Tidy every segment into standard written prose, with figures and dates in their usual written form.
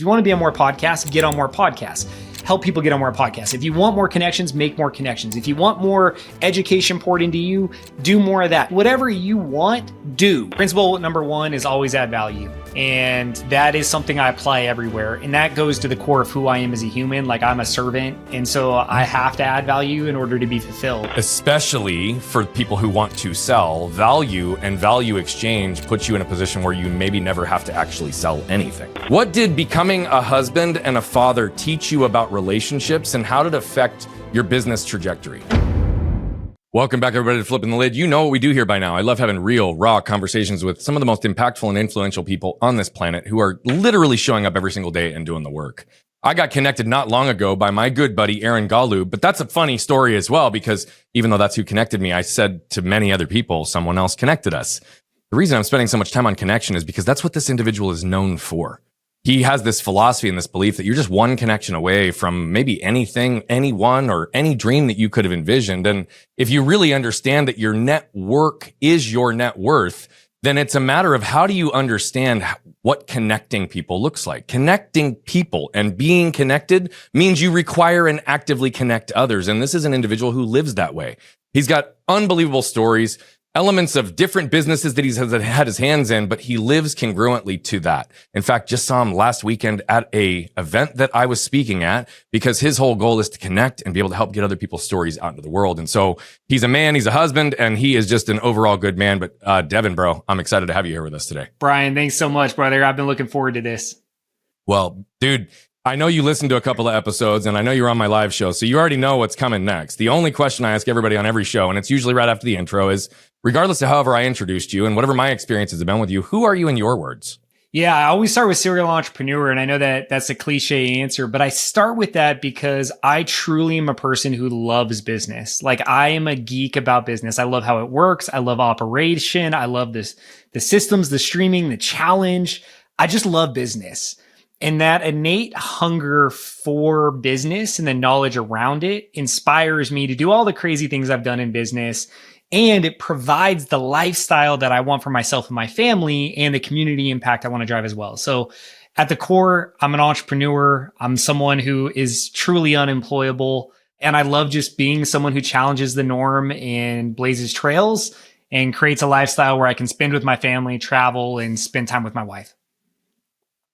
you want to be on more podcasts, get on more podcasts. Help people get on more podcasts. If you want more connections, make more connections. If you want more education poured into you, do more of that. Whatever you want, do. Principle number one is always add value. And that is something I apply everywhere. And that goes to the core of who I am as a human. Like, I'm a servant. And so I have to add value in order to be fulfilled. Especially for people who want to sell, value and value exchange puts you in a position where you maybe never have to actually sell anything. What did becoming a husband and a father teach you about relationships, and how did it affect your business trajectory? Welcome back, everybody, to Flipping the Lid. You know what we do here by now. I love having real, raw conversations with some of the most impactful and influential people on this planet who are literally showing up every single day and doing the work. I got connected not long ago by my good buddy, Aaron Galub, but that's a funny story as well, because even though that's who connected me, I said to many other people, someone else connected us. The reason I'm spending so much time on connection is because that's what this individual is known for. He has this philosophy and this belief that you're just one connection away from maybe anything, anyone, or any dream that you could have envisioned. And if you really understand that your network is your net worth, then it's a matter of how do you understand what connecting people looks like. Connecting people and being connected means you require and actively connect others. And this is an individual who lives that way. He's got unbelievable stories, elements of different businesses that he's had his hands in, but he lives congruently to that. In fact, just saw him last weekend at a event that I was speaking at, because his whole goal is to connect and be able to help get other people's stories out into the world. And so he's a man, he's a husband, and he is just an overall good man. But Devin, bro, I'm excited to have you here with us today. Brian, thanks so much, brother. I've been looking forward to this. Well, dude, I know you listened to a couple of episodes, and I know you're on my live show, so you already know what's coming next. The only question I ask everybody on every show, and it's usually right after the intro, is regardless of however I introduced you and whatever my experiences have been with you, who are you in your words? Yeah, I always start with serial entrepreneur, and I know that that's a cliche answer, but I start with that because I truly am a person who loves business. Like, I am a geek about business. I love how it works. I love operation. I love the systems, the streaming, the challenge. I just love business. And that innate hunger for business and the knowledge around it inspires me to do all the crazy things I've done in business. And it provides the lifestyle that I want for myself and my family, and the community impact I want to drive as well. So at the core, I'm an entrepreneur. I'm someone who is truly unemployable. And I love just being someone who challenges the norm and blazes trails and creates a lifestyle where I can spend with my family, travel, and spend time with my wife.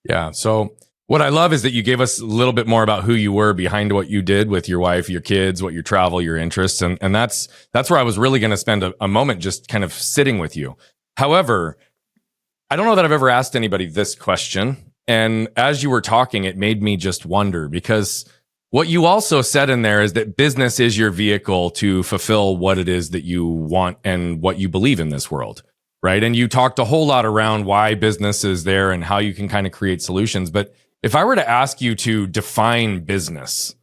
Yeah. So what I love is that you gave us a little bit more about who you were behind what you did with your wife, your kids, what your travel, your interests. And that's where I was really going to spend a moment just kind of sitting with you. However, I don't know that I've ever asked anybody this question. And as you were talking, it made me just wonder, because what you also said in there is that business is your vehicle to fulfill what it is that you want and what you believe in this world. Right. And you talked a whole lot around why business is there and how you can kind of create solutions. But if I were to ask you to define business,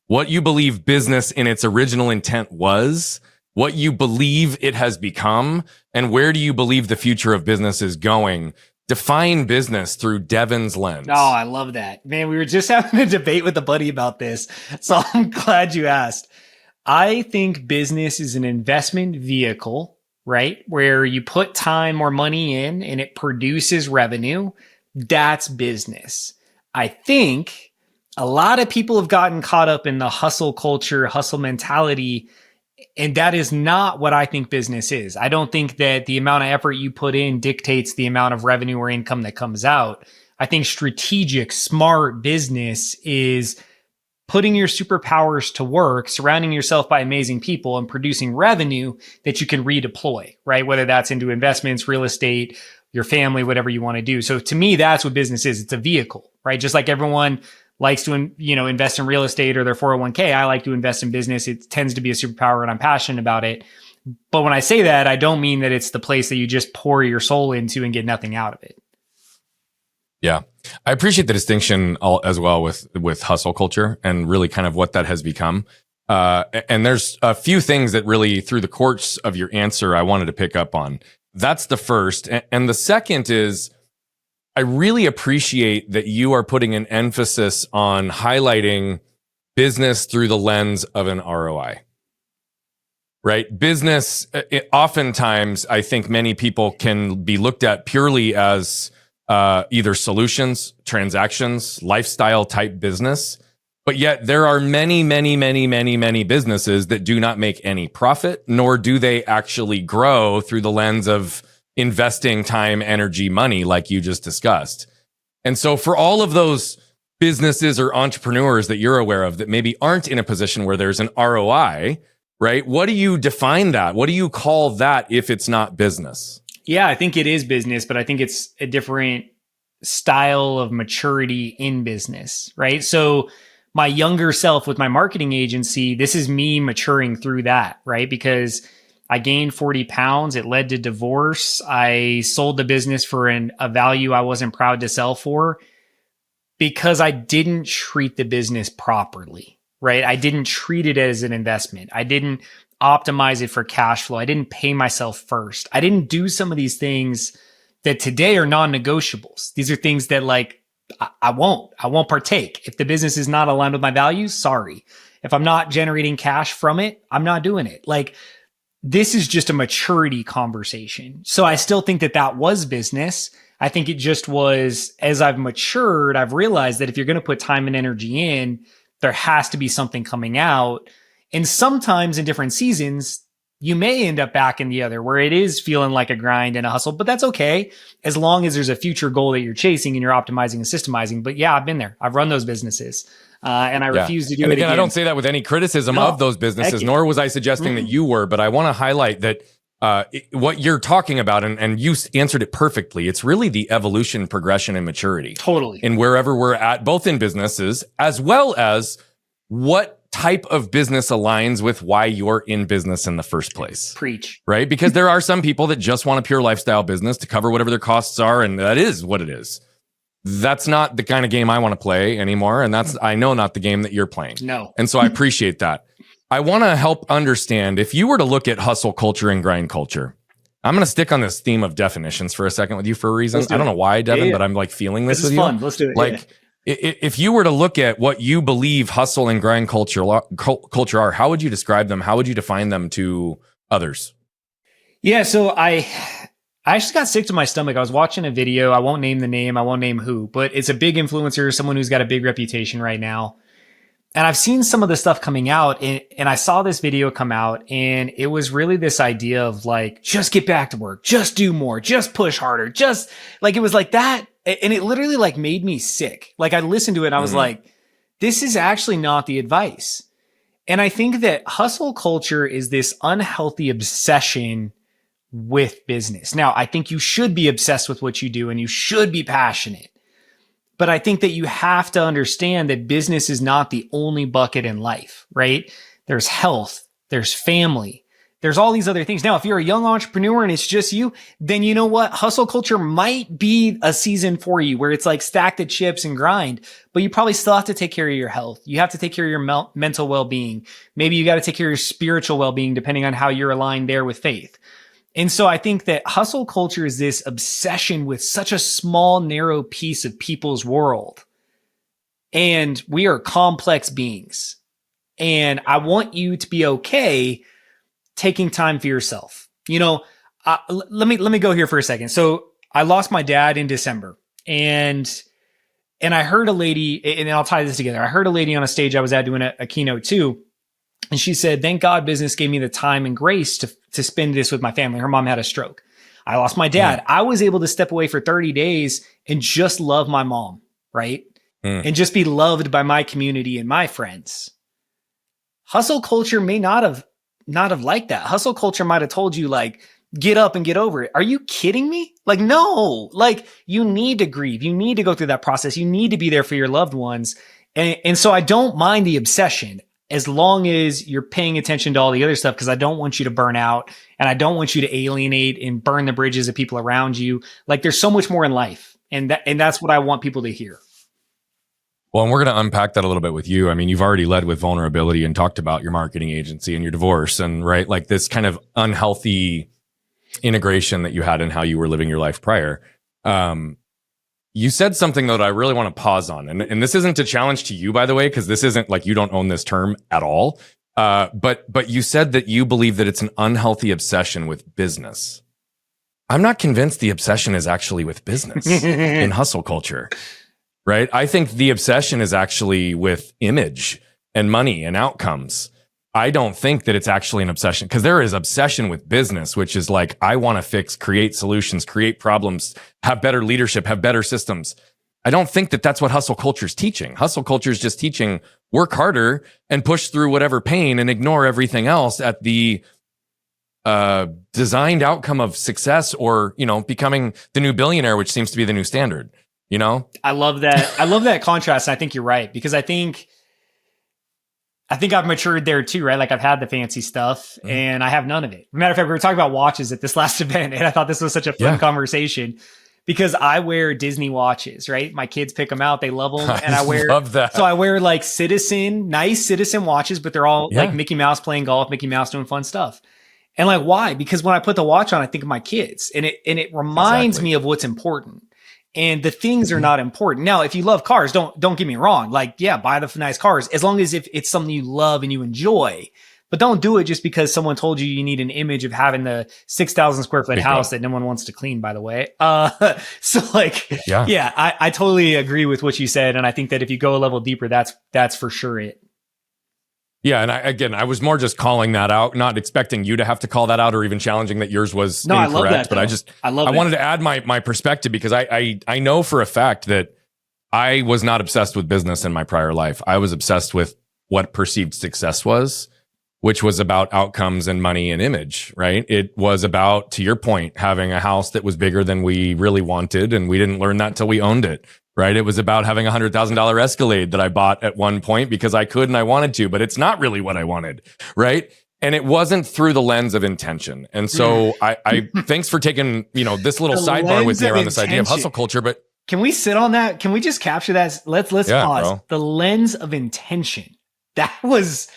what you believe business in its original intent was, what you believe it has become, and where do you believe the future of business is going, define business through Devin's lens. Oh, I love that. Man, we were just having a debate with a buddy about this, so I'm glad you asked. I think business is an investment vehicle, right? Where you put time or money in and it produces revenue. That's business. I think a lot of people have gotten caught up in the hustle culture, hustle mentality, and that is not what I think business is. I don't think that the amount of effort you put in dictates the amount of revenue or income that comes out. I think strategic, smart business is putting your superpowers to work, surrounding yourself by amazing people, and producing revenue that you can redeploy, right? Whether that's into investments, real estate, your family, whatever you want to do. So to me, that's what business is. It's a vehicle, right? Just like everyone likes to, invest in real estate or their 401k, I like to invest in business. It tends to be a superpower and I'm passionate about it. But when I say that, I don't mean that it's the place that you just pour your soul into and get nothing out of it. Yeah. I appreciate the distinction as well with hustle culture and really kind of what that has become. And there's a few things that really through the course of your answer, I wanted to pick up on. That's the first. And the second is, I really appreciate that you are putting an emphasis on highlighting business through the lens of an ROI, right? Business, oftentimes, I think many people can be looked at purely as either solutions, transactions, lifestyle type business. But yet there are many, many, many, many, many businesses that do not make any profit, nor do they actually grow through the lens of investing time, energy, money, like you just discussed. And so for all of those businesses or entrepreneurs that you're aware of that maybe aren't in a position where there's an ROI, right? What do you define that? What do you call that if it's not business? Yeah, I think it is business, but I think it's a different style of maturity in business, right? So my younger self with my marketing agency, this is me maturing through that, right? Because I gained 40 pounds. It led to divorce. I sold the business for a value I wasn't proud to sell for because I didn't treat the business properly, right? I didn't treat it as an investment. I didn't optimize it for cash flow. I didn't pay myself first. I didn't do some of these things that today are non-negotiables. These are things that like, I won't partake. If the business is not aligned with my values, sorry. If I'm not generating cash from it, I'm not doing it. Like, this is just a maturity conversation. So I still think that was business. I think it just was, as I've matured, I've realized that if you're going to put time and energy in, there has to be something coming out. And sometimes in different seasons, you may end up back in the other where it is feeling like a grind and a hustle, but that's okay. As long as there's a future goal that you're chasing and you're optimizing and systemizing. But yeah, I've been there. I've run those businesses. And I refuse to do it again. I don't say that with any criticism of those businesses, nor was I suggesting that you were, but I want to highlight that what you're talking about, and you answered it perfectly. It's really the evolution, progression, and maturity. Totally. And wherever we're at, both in businesses, as well as what type of business aligns with why you're in business in the first place. Preach. Right? Because there are some people that just want a pure lifestyle business to cover whatever their costs are, and that is what it is. That's not the kind of game I want to play anymore. And that's, I know, not the game that you're playing. No. And so I appreciate that. I want to help understand, if you were to look at hustle culture and grind culture, I'm going to stick on this theme of definitions for a second with you for a reason. I don't know why, Devin, but I'm like feeling this with you. Fun. Let's do it. Like, if you were to look at what you believe hustle and grind culture are, how would you describe them? How would you define them to others? Yeah. So I actually got sick to my stomach. I was watching a video. I won't name the name. I won't name who, but it's a big influencer, someone who's got a big reputation right now. And I've seen some of the stuff coming out, and I saw this video come out, and it was really this idea of like, just get back to work, just do more, just push harder, just like, it was like that. And it literally like made me sick. Like I listened to it and I was like, this is actually not the advice. And I think that hustle culture is this unhealthy obsession with business. Now, I think you should be obsessed with what you do and you should be passionate. But I think that you have to understand that business is not the only bucket in life, right? There's health, there's family, there's all these other things. Now, if you're a young entrepreneur and it's just you, then you know what? Hustle culture might be a season for you where it's like stack the chips and grind, but you probably still have to take care of your health. You have to take care of your mental well-being. Maybe you got to take care of your spiritual well-being, depending on how you're aligned there with faith. And so I think that hustle culture is this obsession with such a small, narrow piece of people's world. And we are complex beings. And I want you to be okay taking time for yourself. You know, let me go here for a second. So I lost my dad in December, and I heard a lady, and I'll tie this together. I heard a lady on a stage I was at doing a keynote too. And she said, thank God business gave me the time and grace to spend this with my family. Her mom had a stroke. I lost my dad. I was able to step away for 30 days and just love my mom, right? And just be loved by my community and my friends. Hustle culture may not have liked that. Hustle culture might have told you like, get up and get over it. Are you kidding me? Like, no, like you need to grieve. You need to go through that process. You need to be there for your loved ones. And so I don't mind the obsession, as long as you're paying attention to all the other stuff, because I don't want you to burn out and I don't want you to alienate and burn the bridges of people around you. Like there's so much more in life. And that's what I want people to hear. Well, and we're going to unpack that a little bit with you. I mean, you've already led with vulnerability and talked about your marketing agency and your divorce and right, like this kind of unhealthy integration that you had in how you were living your life prior. You said something though that I really want to pause on. And this isn't a challenge to you, by the way, because this isn't like you don't own this term at all. But you said that you believe that it's an unhealthy obsession with business. I'm not convinced the obsession is actually with business in hustle culture, right? I think the obsession is actually with image and money and outcomes. I don't think that it's actually an obsession, because there is obsession with business, which is like, I want to fix, create solutions, create problems, have better leadership, have better systems. I don't think that that's what hustle culture is teaching. Hustle culture is just teaching work harder and push through whatever pain and ignore everything else at the designed outcome of success, or, you know, becoming the new billionaire, which seems to be the new standard, you know? I love that. I love that contrast. And I think you're right, because I think I've matured there too, right? Like I've had the fancy stuff and I have none of it. Matter of fact, we were talking about watches at this last event, and I thought this was such a fun conversation, because I wear Disney watches, right? My kids pick them out. They love them. And I love that. So I wear like nice citizen watches, but they're all like Mickey Mouse playing golf, Mickey Mouse doing fun stuff. And like, why? Because when I put the watch on, I think of my kids, and it reminds me of what's important. And the things are not important. Now, if you love cars, don't get me wrong. Like, yeah, buy the nice cars, as long as if it's something you love and you enjoy. But don't do it just because someone told you need an image of having the 6,000 square foot house that no one wants to clean, by the way. So like, I totally agree with what you said. And I think that if you go a level deeper, that's for sure it. Yeah, and I was more just calling that out, not expecting you to have to call that out or even challenging that yours was incorrect. I love that, but I wanted to add my perspective, because I know for a fact that I was not obsessed with business in my prior life. I was obsessed with what perceived success was, which was about outcomes and money and image, right? It was about, to your point, having a house that was bigger than we really wanted, and we didn't learn that till we owned it. Right. It was about having $100,000 Escalade that I bought at one point because I could and I wanted to, but it's not really what I wanted. Right. And it wasn't through the lens of intention. And so I thanks for taking, this little sidebar with me around this idea of hustle culture. But can we sit on that? Can we just capture that? Let's pause. Bro. The lens of intention. That was,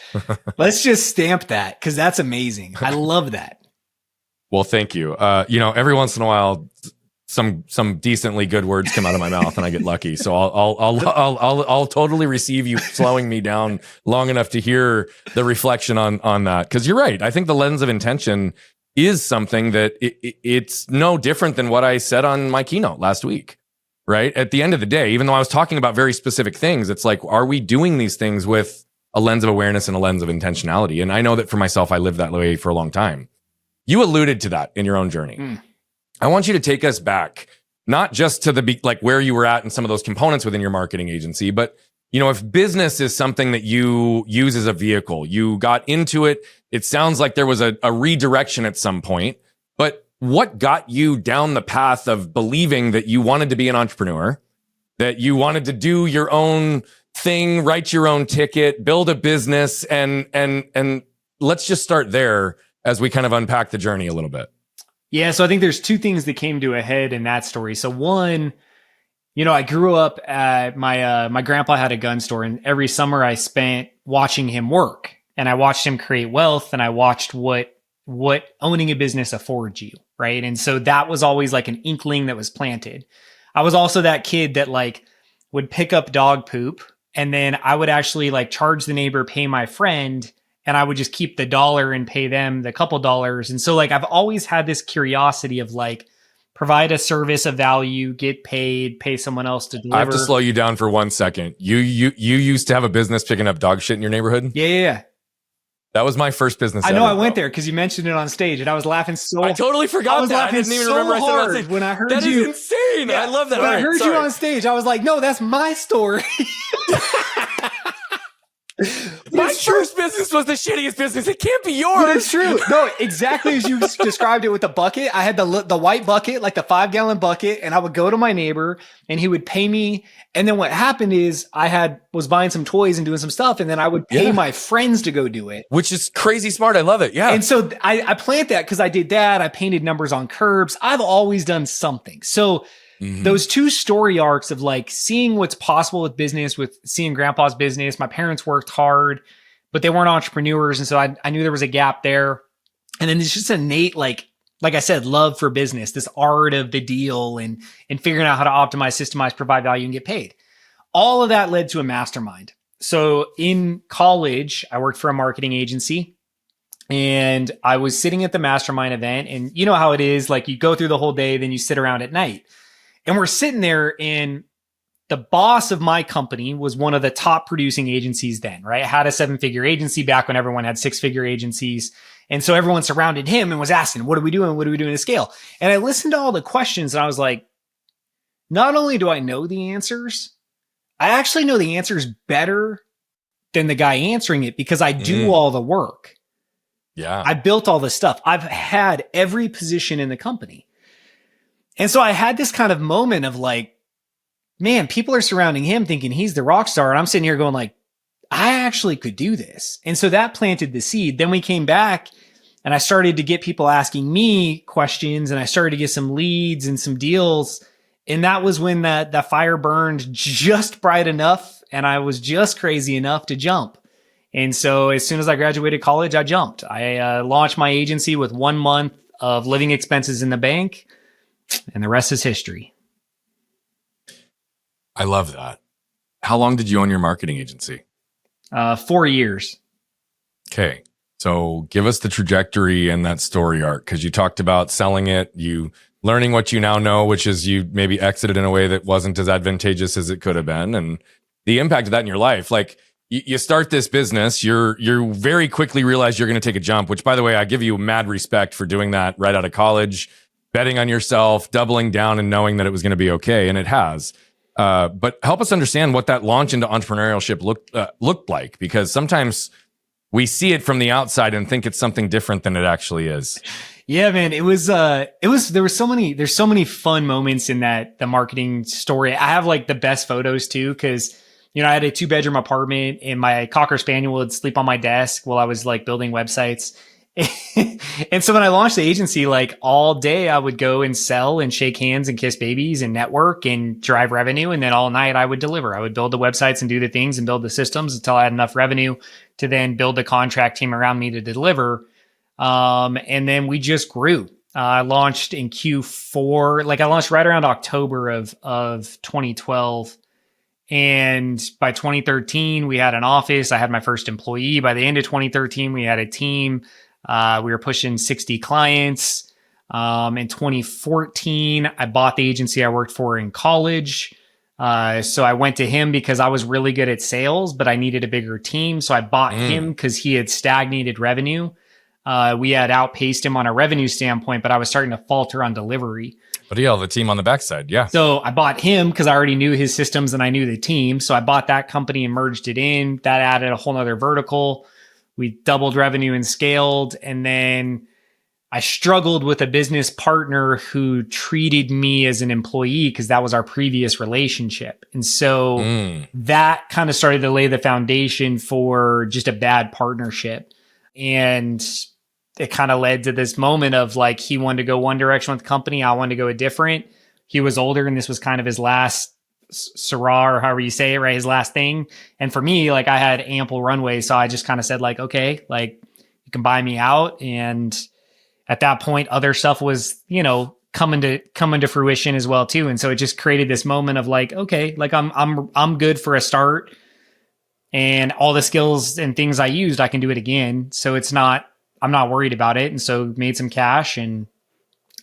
let's just stamp that, because that's amazing. I love that. Well, thank you. Every once in a while, some decently good words come out of my mouth and I get lucky. So I'll totally receive you slowing me down long enough to hear the reflection on that. Cause you're right. I think the lens of intention is something that it's no different than what I said on my keynote last week, right? At the end of the day, even though I was talking about very specific things, it's like, are we doing these things with a lens of awareness and a lens of intentionality? And I know that for myself, I lived that way for a long time. You alluded to that in your own journey. I want you to take us back, not just to like where you were at and some of those components within your marketing agency, but if business is something that you use as a vehicle, you got into it. It sounds like there was a redirection at some point, but what got you down the path of believing that you wanted to be an entrepreneur, that you wanted to do your own thing, write your own ticket, build a business, and let's just start there as we kind of unpack the journey a little bit. Yeah, so I think there's two things that came to a head in that story. So one, I grew up at my grandpa had a gun store, and every summer I spent watching him work, and I watched him create wealth, and I watched what owning a business affords you, right? And so that was always like an inkling that was planted. I was also that kid that like would pick up dog poop, and then I would actually like charge the neighbor, pay my friend, and I would just keep the $1 and pay them the couple dollars. And so like, I've always had this curiosity of like, provide a service of value, get paid, pay someone else to deliver. I have to slow you down for 1 second. You used to have a business picking up dog shit in your neighborhood? Yeah. That was my first business. I know. I went there because you mentioned it on stage, and I was laughing so. I totally forgot. I didn't even remember I said it on stage. When I heard that you. That is insane. Yeah, I love that. When I heard you on stage, I was like, no, that's my story. My first business was the shittiest business. It can't be yours. It's true. No, exactly as you described it with the bucket. I had the white bucket, like the 5-gallon bucket, and I would go to my neighbor and he would pay me. And then what happened is was buying some toys and doing some stuff, and then I would pay my friends to go do it. Which is crazy smart. I love it. Yeah. And so I plant that because I did that. I painted numbers on curbs. I've always done something. So those two story arcs of like seeing what's possible with business, with seeing grandpa's business. My parents worked hard, but they weren't entrepreneurs. And so I knew there was a gap there. And then it's just innate, like I said, love for business, this art of the deal and figuring out how to optimize, systemize, provide value, and get paid. All of that led to a mastermind. So in college, I worked for a marketing agency. And I was sitting at the mastermind event, and you know how it is, like you go through the whole day, then you sit around at night. And we're sitting there, and the boss of my company was one of the top producing agencies then, right? I had a 7-figure agency back when everyone had 6-figure agencies. And so everyone surrounded him and was asking, what are we doing? What are we doing to scale? And I listened to all the questions, and I was like, not only do I know the answers, I actually know the answers better than the guy answering it because I do all the work. Yeah. I built all this stuff. I've had every position in the company. And so I had this kind of moment of like, man, people are surrounding him thinking he's the rock star. And I'm sitting here going like, I actually could do this. And so that planted the seed. Then we came back and I started to get people asking me questions, and I started to get some leads and some deals. And that was when that fire burned just bright enough, and I was just crazy enough to jump. And so as soon as I graduated college, I jumped. I launched my agency with 1 month of living expenses in the bank, and the rest is history. I love that. How long did you own your marketing agency? 4 years. Okay. So give us the trajectory and that story arc, because you talked about selling it, you learning what you now know, which is you maybe exited in a way that wasn't as advantageous as it could have been, and the impact of that in your life. Like you start this business, you're very quickly realize you're going to take a jump, which by the way, I give you mad respect for doing that right out of college, betting on yourself, doubling down and knowing that it was going to be okay. And it has. But help us understand what that launch into entrepreneurship looked like, because sometimes we see it from the outside and think it's something different than it actually is. Yeah, man, there's so many fun moments in the marketing story. I have like the best photos too, because, you know, I had a 2-bedroom apartment and my Cocker Spaniel would sleep on my desk while I was like building websites. And so when I launched the agency, like all day I would go and sell and shake hands and kiss babies and network and drive revenue. And then all night I would deliver. I would build the websites and do the things and build the systems until I had enough revenue to then build the contract team around me to deliver. And then we just grew. I launched in Q4, like I launched right around October of 2012. And by 2013, we had an office. I had my first employee. By the end of 2013, we had a team. We were pushing 60 clients. In 2014, I bought the agency I worked for in college. So I went to him because I was really good at sales, but I needed a bigger team. So I bought him because he had stagnated revenue. We had outpaced him on a revenue standpoint, but I was starting to falter on delivery. But yeah, the team on the backside. Yeah. So I bought him because I already knew his systems and I knew the team. So I bought that company and merged it in. That added a whole nother vertical. We doubled revenue and scaled. And then I struggled with a business partner who treated me as an employee because that was our previous relationship. And so that kind of started to lay the foundation for just a bad partnership. And it kind of led to this moment of like, he wanted to go one direction with the company. I wanted to go a different. He was older and this was kind of his last Sarah, or however you say it, right? His last thing. And for me, like I had ample runway. So I just kind of said like, okay, like you can buy me out. And at that point, other stuff was, you know, coming to fruition as well too. And so it just created this moment of like, okay, like I'm good for a start, and all the skills and things I used, I can do it again. So I'm not worried about it. And so made some cash, and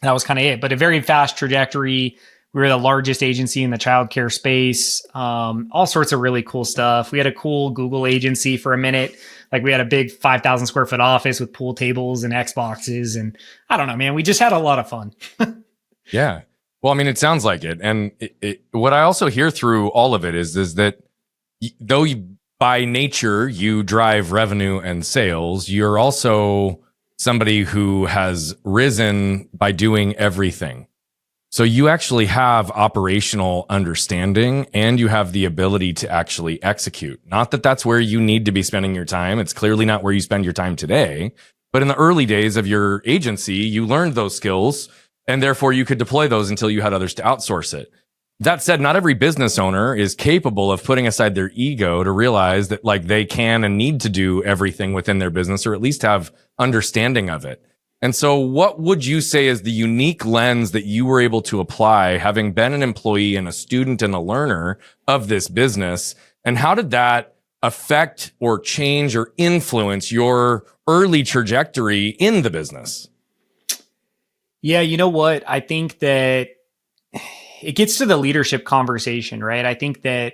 that was kind of it. But a very fast trajectory. We were the largest agency in the childcare space. All sorts of really cool stuff. We had a cool Google agency for a minute. Like we had a big 5,000 square foot office with pool tables and Xboxes. And I don't know, man, we just had a lot of fun. Yeah. Well, I mean, it sounds like it. And what I also hear through all of it is that though by nature you drive revenue and sales, you're also somebody who has risen by doing everything. So you actually have operational understanding, and you have the ability to actually execute. Not that that's where you need to be spending your time. It's clearly not where you spend your time today. But in the early days of your agency, you learned those skills, and therefore you could deploy those until you had others to outsource it. That said, not every business owner is capable of putting aside their ego to realize that like they can and need to do everything within their business, or at least have understanding of it. And so what would you say is the unique lens that you were able to apply, having been an employee and a student and a learner of this business? And how did that affect or change or influence your early trajectory in the business? Yeah, you know what? I think that it gets to the leadership conversation, right? I think that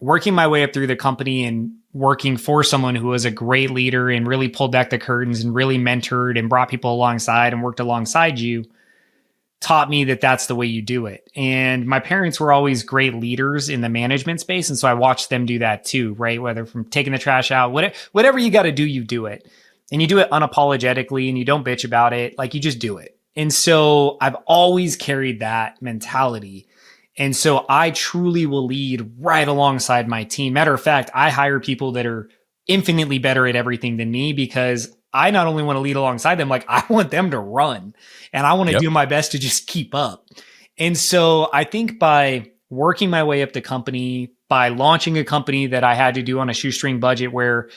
working my way up through the company and working for someone who was a great leader and really pulled back the curtains and really mentored and brought people alongside and worked alongside you taught me that that's the way you do it. And my parents were always great leaders in the management space. And so I watched them do that too, right? Whether from taking the trash out, whatever you got to do, you do it. And you do it unapologetically and you don't bitch about it. Like you just do it. And so I've always carried that mentality. And so I truly will lead right alongside my team. Matter of fact, I hire people that are infinitely better at everything than me because I not only want to lead alongside them, like I want them to run and I want to do my best to just keep up. And so I think by working my way up the company, by launching a company that I had to do on a shoestring budget where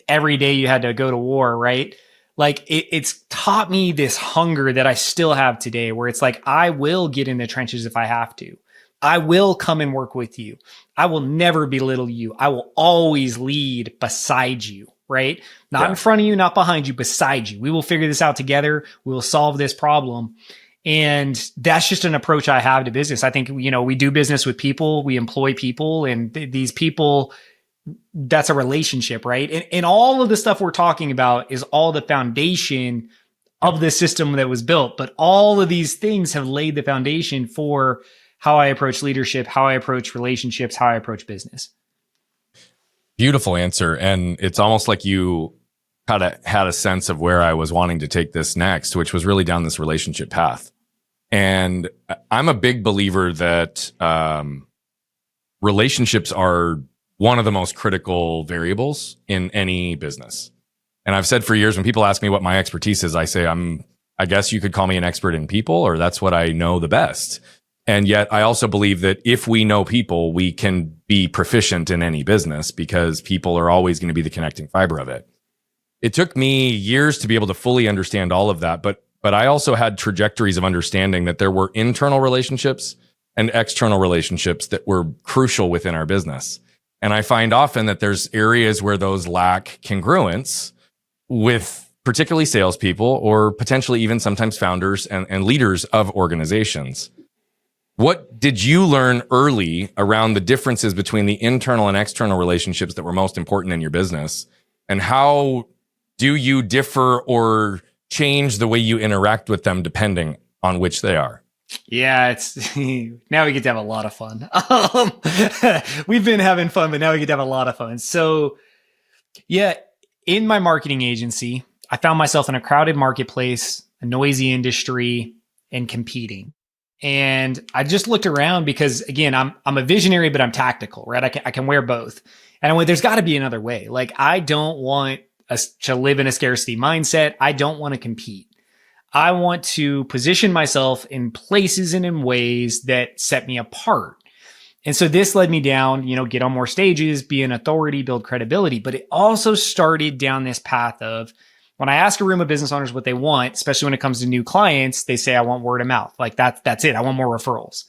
every day you had to go to war, right? Like it's taught me this hunger that I still have today where it's like, I will get in the trenches if I have to. I will come and work with you. I will never belittle you. I will always lead beside you, right? Not in front of you, not behind you, beside you. We will figure this out together. We will solve this problem. And that's just an approach I have to business. I think, we do business with people, we employ people, and these people, that's a relationship, right? And all of the stuff we're talking about is all the foundation of the system that was built. But all of these things have laid the foundation for how I approach leadership, how I approach relationships, how I approach business. Beautiful answer. And it's almost like you kind of had a sense of where I was wanting to take this next, which was really down this relationship path. And I'm a big believer that relationships are one of the most critical variables in any business. And I've said for years, when people ask me what my expertise is, I say, I guess you could call me an expert in people, or that's what I know the best. And yet I also believe that if we know people, we can be proficient in any business because people are always going to be the connecting fiber of it. It took me years to be able to fully understand all of that, but I also had trajectories of understanding that there were internal relationships and external relationships that were crucial within our business. And I find often that there's areas where those lack congruence with particularly salespeople or potentially even sometimes founders and leaders of organizations. What did you learn early around the differences between the internal and external relationships that were most important in your business? And how do you differ or change the way you interact with them depending on which they are? Yeah, it's now we get to have a lot of fun. We've been having fun, but now we get to have a lot of fun. So yeah, in my marketing agency, I found myself in a crowded marketplace, a noisy industry, and competing. And I just looked around because, again, I'm a visionary, but I'm tactical, right? I can wear both. And I went, there's got to be another way. Like, I don't want us to live in a scarcity mindset. I don't want to compete. I want to position myself in places and in ways that set me apart. And so this led me down, get on more stages, be an authority, build credibility. But it also started down this path of, when I ask a room of business owners what they want, especially when it comes to new clients, they say, I want word of mouth. Like that's it. I want more referrals.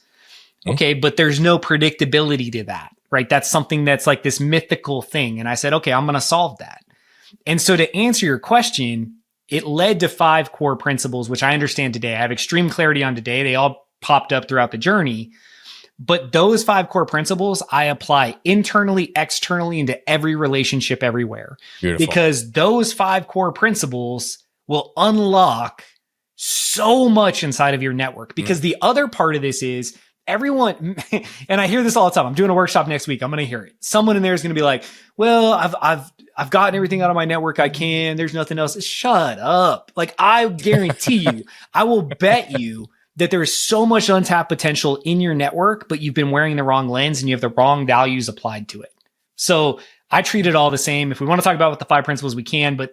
Okay. But there's no predictability to that, right? That's something that's like this mythical thing. And I said, okay, I'm going to solve that. And so to answer your question, it led to 5 core principles, which I understand today. I have extreme clarity on today. They all popped up throughout the journey. But those 5 core principles, I apply internally, externally, into every relationship everywhere. Beautiful. Because those 5 core principles will unlock so much inside of your network. Because the other part of this is everyone, and I hear this all the time. I'm doing a workshop next week. I'm going to hear it. Someone in there is going to be like, well, I've gotten everything out of my network I can. There's nothing else. Shut up. Like, I guarantee you, I will bet you that there is so much untapped potential in your network, but you've been wearing the wrong lens and you have the wrong values applied to it. So I treat it all the same. If we want to talk about what the 5 principles, we can, but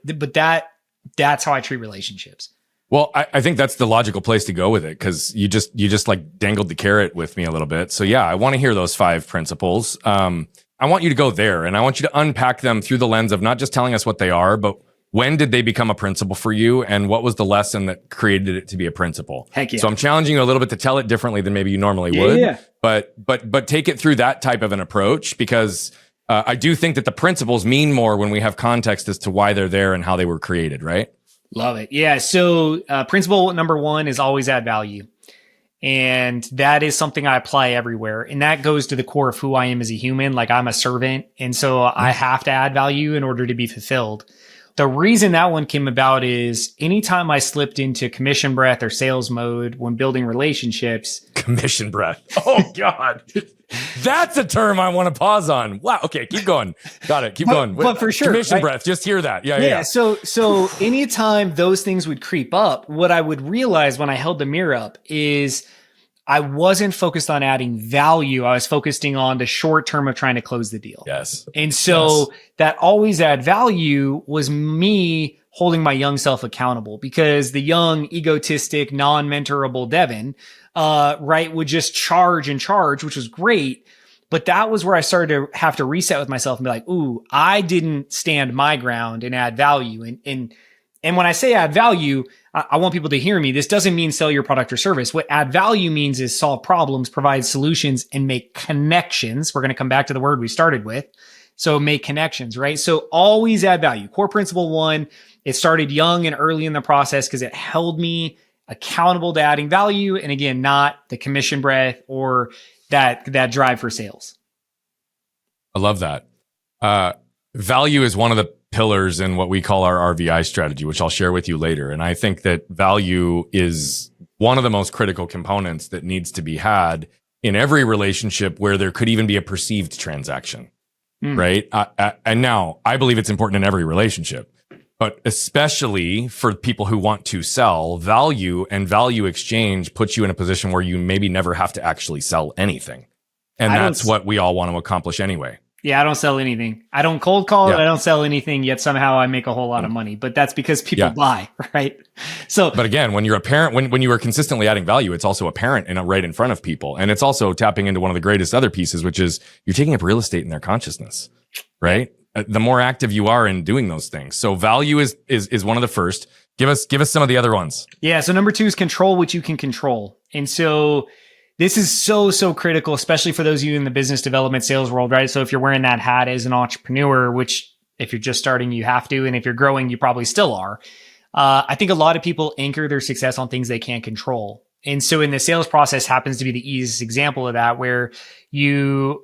that's how I treat relationships. Well, I think that's the logical place to go with it, because you just like dangled the carrot with me a little bit. So yeah, I want to hear those 5 principles. I want you to go there, and I want you to unpack them through the lens of not just telling us what they are, but when did they become a principle for you, and what was the lesson that created it to be a principle? Heck yeah. So I'm challenging you a little bit to tell it differently than maybe you normally would. Yeah. But take it through that type of an approach, because I do think that the principles mean more when we have context as to why they're there and how they were created, right? Love it. Yeah. So principle number one is always add value. And that is something I apply everywhere. And that goes to the core of who I am as a human. Like I'm a servant. And so I have to add value in order to be fulfilled. The reason that one came about is anytime I slipped into commission breath or sales mode when building relationships. Commission breath. Oh God. That's a term I want to pause on. Wow. Okay. Keep going. Got it. Keep going. But for sure. Commission right? breath. Just hear that. Yeah. So anytime those things would creep up, what I would realize when I held the mirror up is I wasn't focused on adding value. I was focusing on the short term of trying to close the deal. Yes. And so that always add value was me holding my young self accountable, because the young, egotistic, non-mentorable Devin, right, would just charge and charge, which was great. But that was where I started to have to reset with myself and be like, ooh, I didn't stand my ground and add value. And when I say add value, I want people to hear me. This doesn't mean sell your product or service. What add value means is solve problems, provide solutions, and make connections. We're going to come back to the word we started with. So make connections, right? So always add value. Core principle one, it started young and early in the process because it held me accountable to adding value. And again, not the commission breath or that drive for sales. I love that. Value is one of the pillars in what we call our RVI strategy, which I'll share with you later. And I think that value is one of the most critical components that needs to be had in every relationship where there could even be a perceived transaction, right? And now I believe it's important in every relationship, but especially for people who want to sell, value and value exchange puts you in a position where you maybe never have to actually sell anything. And that's what we all want to accomplish anyway. Yeah, I don't sell anything. I don't cold call. I don't sell anything, yet somehow I make a whole lot of money. But that's because people buy, right? So, but again, when you're a parent, when you are consistently adding value, it's also apparent and right in front of people. And it's also tapping into one of the greatest other pieces, which is you're taking up real estate in their consciousness, right? The more active you are in doing those things. So value is one of the first. Give us some of the other ones. Yeah. So number two is control what you can control. And so this is so critical, especially for those of you in the business development sales world, right? So if you're wearing that hat as an entrepreneur, which if you're just starting, you have to, and if you're growing, you probably still are. I think a lot of people anchor their success on things they can't control. And so in the sales process happens to be the easiest example of that, where you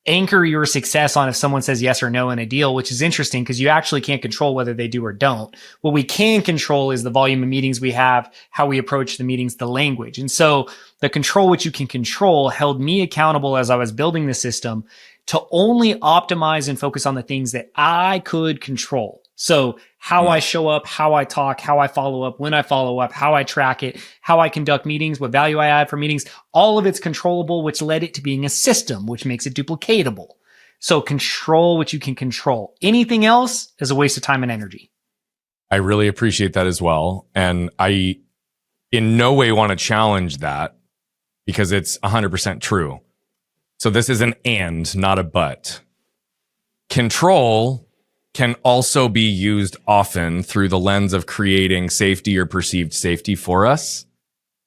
anchor your success on if someone says yes or no in a deal, which is interesting because you actually can't control whether they do or don't. What we can control is the volume of meetings we have, how we approach the meetings, the language. And so the control which you can control held me accountable as I was building the system to only optimize and focus on the things that I could control. So how I show up, how I talk, how I follow up, when I follow up, how I track it, how I conduct meetings, what value I add for meetings, all of it's controllable, which led it to being a system, which makes it duplicatable. So control what you can control. Anything else is a waste of time and energy. I really appreciate that as well. And I in no way want to challenge that because it's 100% true. So this is an and, not a but. Control can also be used often through the lens of creating safety or perceived safety for us.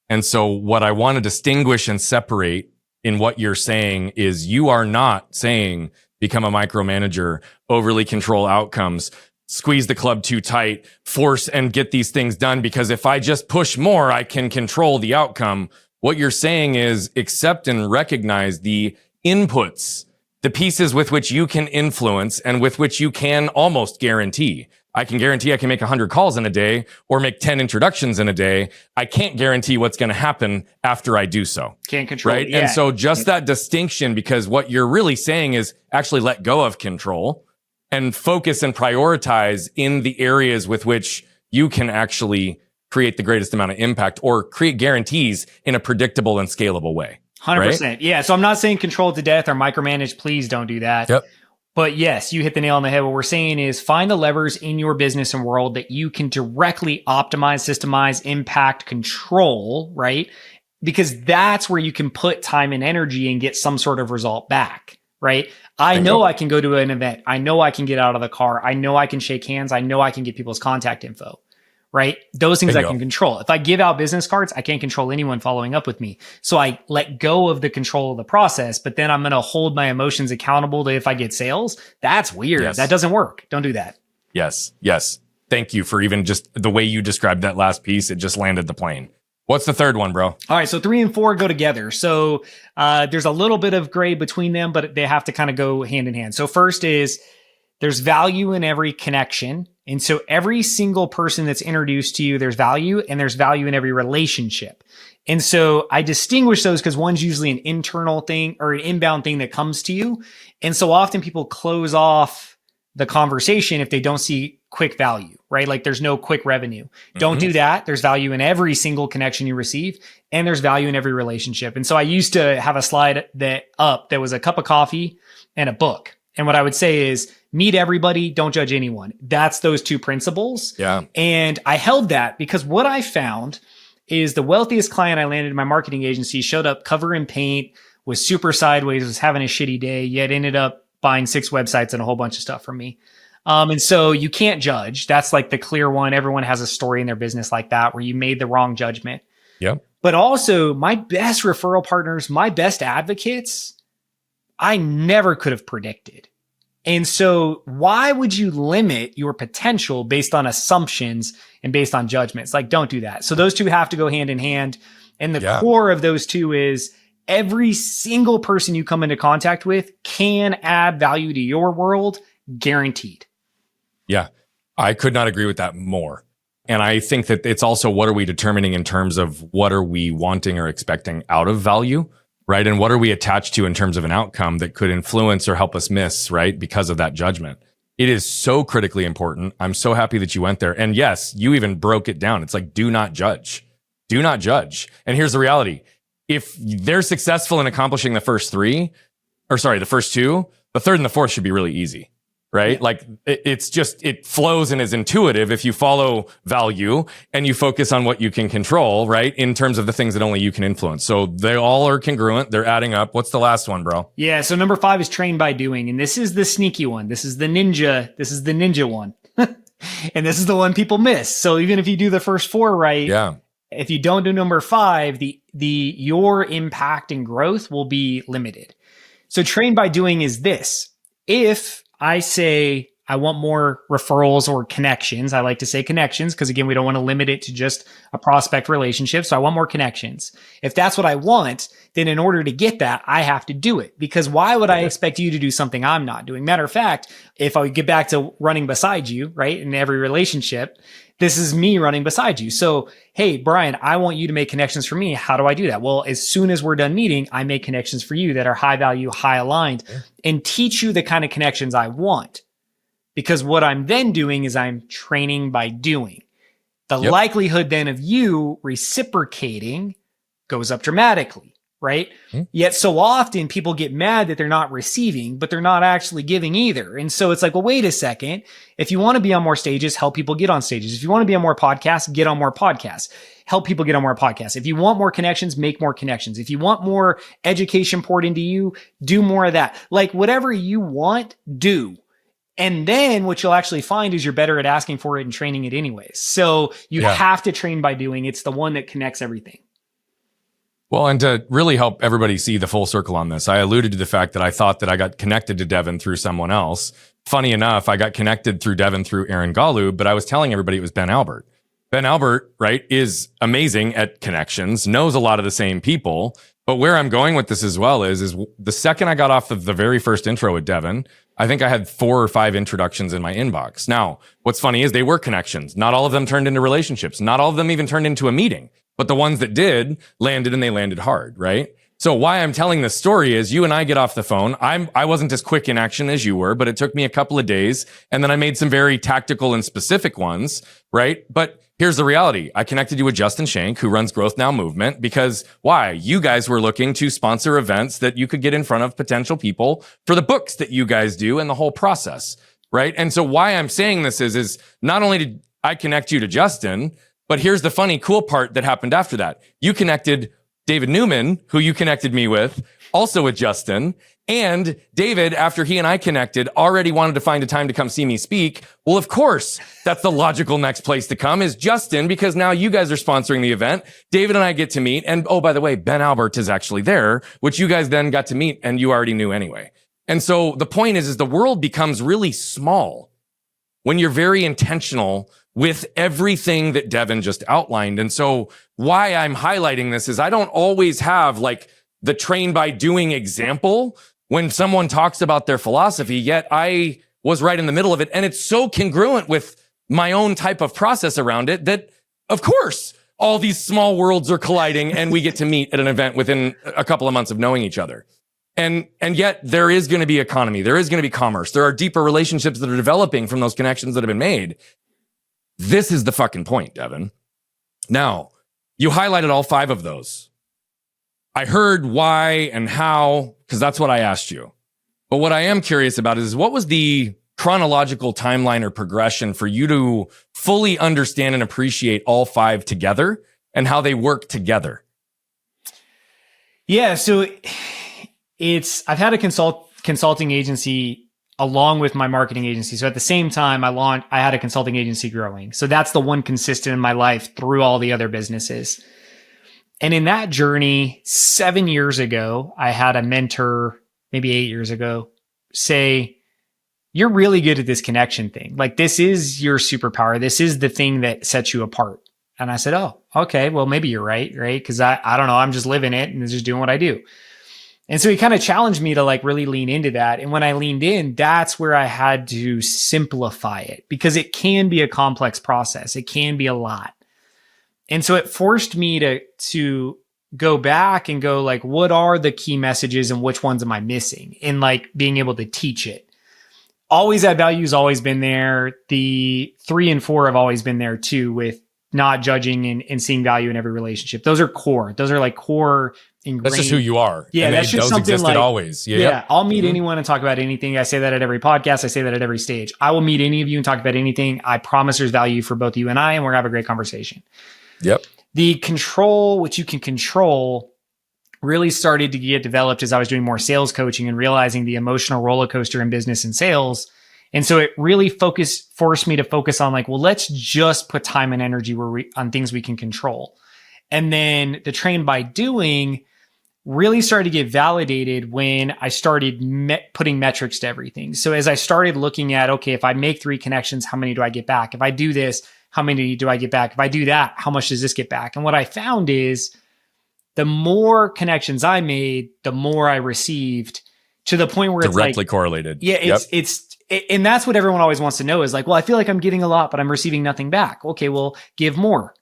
And so what I want to distinguish and separate in what you're saying is you are not saying become a micromanager, overly control outcomes, squeeze the club too tight, force and get these things done because if I just push more, I can control the outcome. What you're saying is accept and recognize the inputs, the pieces with which you can influence and with which you can almost guarantee. I can guarantee I can make 100 calls in a day or make 10 introductions in a day. I can't guarantee what's going to happen after I do so. Can't control. Right. Yeah. And so just that distinction, because what you're really saying is actually let go of control and focus and prioritize in the areas with which you can actually create the greatest amount of impact or create guarantees in a predictable and scalable way. 100%. Right? Yeah. So I'm not saying control to death or micromanage. Please don't do that. Yep. But yes, you hit the nail on the head. What we're saying is find the levers in your business and world that you can directly optimize, systemize, impact, control, right? Because that's where you can put time and energy and get some sort of result back, right? I know I can go to an event. I know I can get out of the car. I know I can shake hands. I know I can get people's contact info, right? Those things I Bingo. can control. If I give out business cards, I can't control anyone following up with me. So I let go of the control of the process, but then I'm going to hold my emotions accountable to if I get sales. That's weird. Yes. That doesn't work. Don't do that. Yes. Yes. Thank you for even just the way you described that last piece. It just landed the plane. What's the third one, bro? All right. So 3 and 4 go together. So there's a little bit of gray between them, but they have to kind of go hand in hand. So first is there's value in every connection. And so every single person that's introduced to you, there's value, and there's value in every relationship. And so I distinguish those because one's usually an internal thing or an inbound thing that comes to you. And so often people close off the conversation if they don't see quick value, right? Like there's no quick revenue. Don't do that. There's value in every single connection you receive, and there's value in every relationship. And so I used to have a slide that was a cup of coffee and a book. And what I would say is meet everybody, don't judge anyone. That's those 2 principles. Yeah. And I held that because what I found is the wealthiest client I landed in my marketing agency showed up cover in paint, was super sideways, was having a shitty day, yet ended up buying 6 websites and a whole bunch of stuff from me. And so you can't judge. That's like the clear one. Everyone has a story in their business like that where you made the wrong judgment. Yep. But also my best referral partners, my best advocates, I never could have predicted. And so why would you limit your potential based on assumptions and based on judgments? Like, don't do that. So those 2 have to go hand in hand. And the core of those 2 is every single person you come into contact with can add value to your world, guaranteed. Yeah, I could not agree with that more. And I think that it's also what are we determining in terms of what are we wanting or expecting out of value, right? And what are we attached to in terms of an outcome that could influence or help us miss, right? Because of that judgment. It is so critically important. I'm so happy that you went there. And yes, you even broke it down. It's like, do not judge. Do not judge. And here's the reality. If they're successful in accomplishing the first 2, the third and the fourth should be really easy. Right? Like it's just, it flows and is intuitive if you follow value and you focus on what you can control, right? In terms of the things that only you can influence. So they all are congruent. They're adding up. What's the last one, bro? Yeah. So number 5 is train by doing. And this is the sneaky one. This is the ninja one. And this is the one people miss. So even if you do the first 4 right, if you don't do number 5, your impact and growth will be limited. So train by doing is this. If I say I want more referrals or connections. I like to say connections because, again, we don't want to limit it to just a prospect relationship. So I want more connections. If that's what I want, then in order to get that, I have to do it, because why would I expect you to do something I'm not doing? Matter of fact, if I get back to running beside you, right, in every relationship, this is me running beside you. So, hey, Brian, I want you to make connections for me. How do I do that? Well, as soon as we're done meeting, I make connections for you that are high value, high aligned, and teach you the kind of connections I want. Because what I'm then doing is I'm training by doing. The likelihood then of you reciprocating goes up dramatically, right? Yet so often people get mad that they're not receiving, but they're not actually giving either. And so it's like, well, wait a second. If you want to be on more stages, help people get on stages. If you want to be on more podcasts, get on more podcasts. Help people get on more podcasts. If you want more connections, make more connections. If you want more education poured into you, do more of that. Like whatever you want, do. And then what you'll actually find is you're better at asking for it and training it anyways. So you have to train by doing. It's the one that connects everything. Well, and to really help everybody see the full circle on this, I alluded to the fact that I thought that I got connected to Devin through someone else. Funny enough, I got connected through Devin through Aaron Galub, but I was telling everybody it was Ben Albert. Ben Albert, right, is amazing at connections, knows a lot of the same people. But where I'm going with this as well is the second I got off of the very first intro with Devin, I think I had 4 or 5 introductions in my inbox. Now, what's funny is they were connections. Not all of them turned into relationships. Not all of them even turned into a meeting. But the ones that did landed, and they landed hard, right? So why I'm telling this story is you and I get off the phone. I wasn't as quick in action as you were, but it took me a couple of days. And then I made some very tactical and specific ones, right? But here's the reality. I connected you with Justin Shank, who runs Growth Now Movement, because why? You guys were looking to sponsor events that you could get in front of potential people for the books that you guys do and the whole process, right? And so why I'm saying this is not only did I connect you to Justin, but here's the funny, cool part that happened after that. You connected David Newman, who you connected me with, also with Justin. And David, after he and I connected, already wanted to find a time to come see me speak. Well, of course, that's the logical next place to come is Justin, because now you guys are sponsoring the event. David and I get to meet. And oh, by the way, Ben Albert is actually there, which you guys then got to meet and you already knew anyway. And so the point is the world becomes really small when you're very intentional with everything that Devin just outlined. And so why I'm highlighting this is I don't always have like the train by doing example when someone talks about their philosophy, yet I was right in the middle of it. And it's so congruent with my own type of process around it that, of course, all these small worlds are colliding and we get to meet at an event within a couple of months of knowing each other. And yet there is going to be economy. There is going to be commerce. There are deeper relationships that are developing from those connections that have been made. This is the fucking point, Devin. Now, you highlighted all 5 of those. I heard why and how, because that's what I asked you. But what I am curious about is what was the chronological timeline or progression for you to fully understand and appreciate all 5 together and how they work together? Yeah, so I've had a consulting agency along with my marketing agency. So at the same time, I had a consulting agency growing. So that's the one consistent in my life through all the other businesses. And in that journey, 7 years ago, I had a mentor, maybe 8 years ago, say, you're really good at this connection thing. Like, this is your superpower. This is the thing that sets you apart. And I said, oh, okay, well, maybe you're right? Because I don't know. I'm just living it and just doing what I do. And so he kind of challenged me to like really lean into that. And when I leaned in, that's where I had to simplify it because it can be a complex process. It can be a lot. And so it forced me to go back and go like, what are the key messages and which ones am I missing? And like being able to teach it. Always add value has always been there. The 3 and 4 have always been there too, with not judging and seeing value in every relationship. Those are core. Those are like core ingrained. That's just who you are. Yeah, and that's just those something existed like, always. Yeah. I'll meet anyone and talk about anything. I say that at every podcast. I say that at every stage. I will meet any of you and talk about anything. I promise there's value for both you and I, and we're gonna have a great conversation. Yep. The control, which you can control, really started to get developed as I was doing more sales coaching and realizing the emotional roller coaster in business and sales. And so it really forced me to focus on like, well, let's just put time and energy on things we can control. And then the train by doing really started to get validated when I started putting metrics to everything. So as I started looking at, okay, if I make 3 connections, how many do I get back? If I do this, how many do I get back? If I do that, how much does this get back? And what I found is the more connections I made, the more I received, to the point where it's directly like, correlated. Yeah, and that's what everyone always wants to know is like, well, I feel like I'm giving a lot, but I'm receiving nothing back. Okay, well, give more.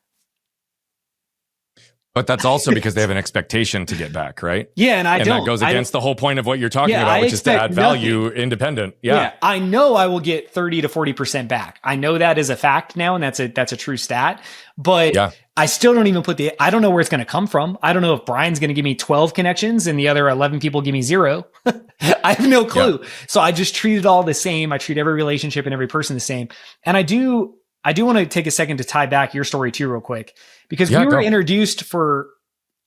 But that's also because they have an expectation to get back, right? Yeah, and that goes against the whole point of what you're talking about, which is to add value independent. Yeah, I know I will get 30 to 40% back. I know that is a fact now, and that's a true stat. But I still don't even I don't know where it's going to come from. I don't know if Brian's going to give me 12 connections and the other 11 people give me 0. I have no clue. Yeah. So I just treat it all the same. I treat every relationship and every person the same. And I do want to take a second to tie back your story too real quick, because we were introduced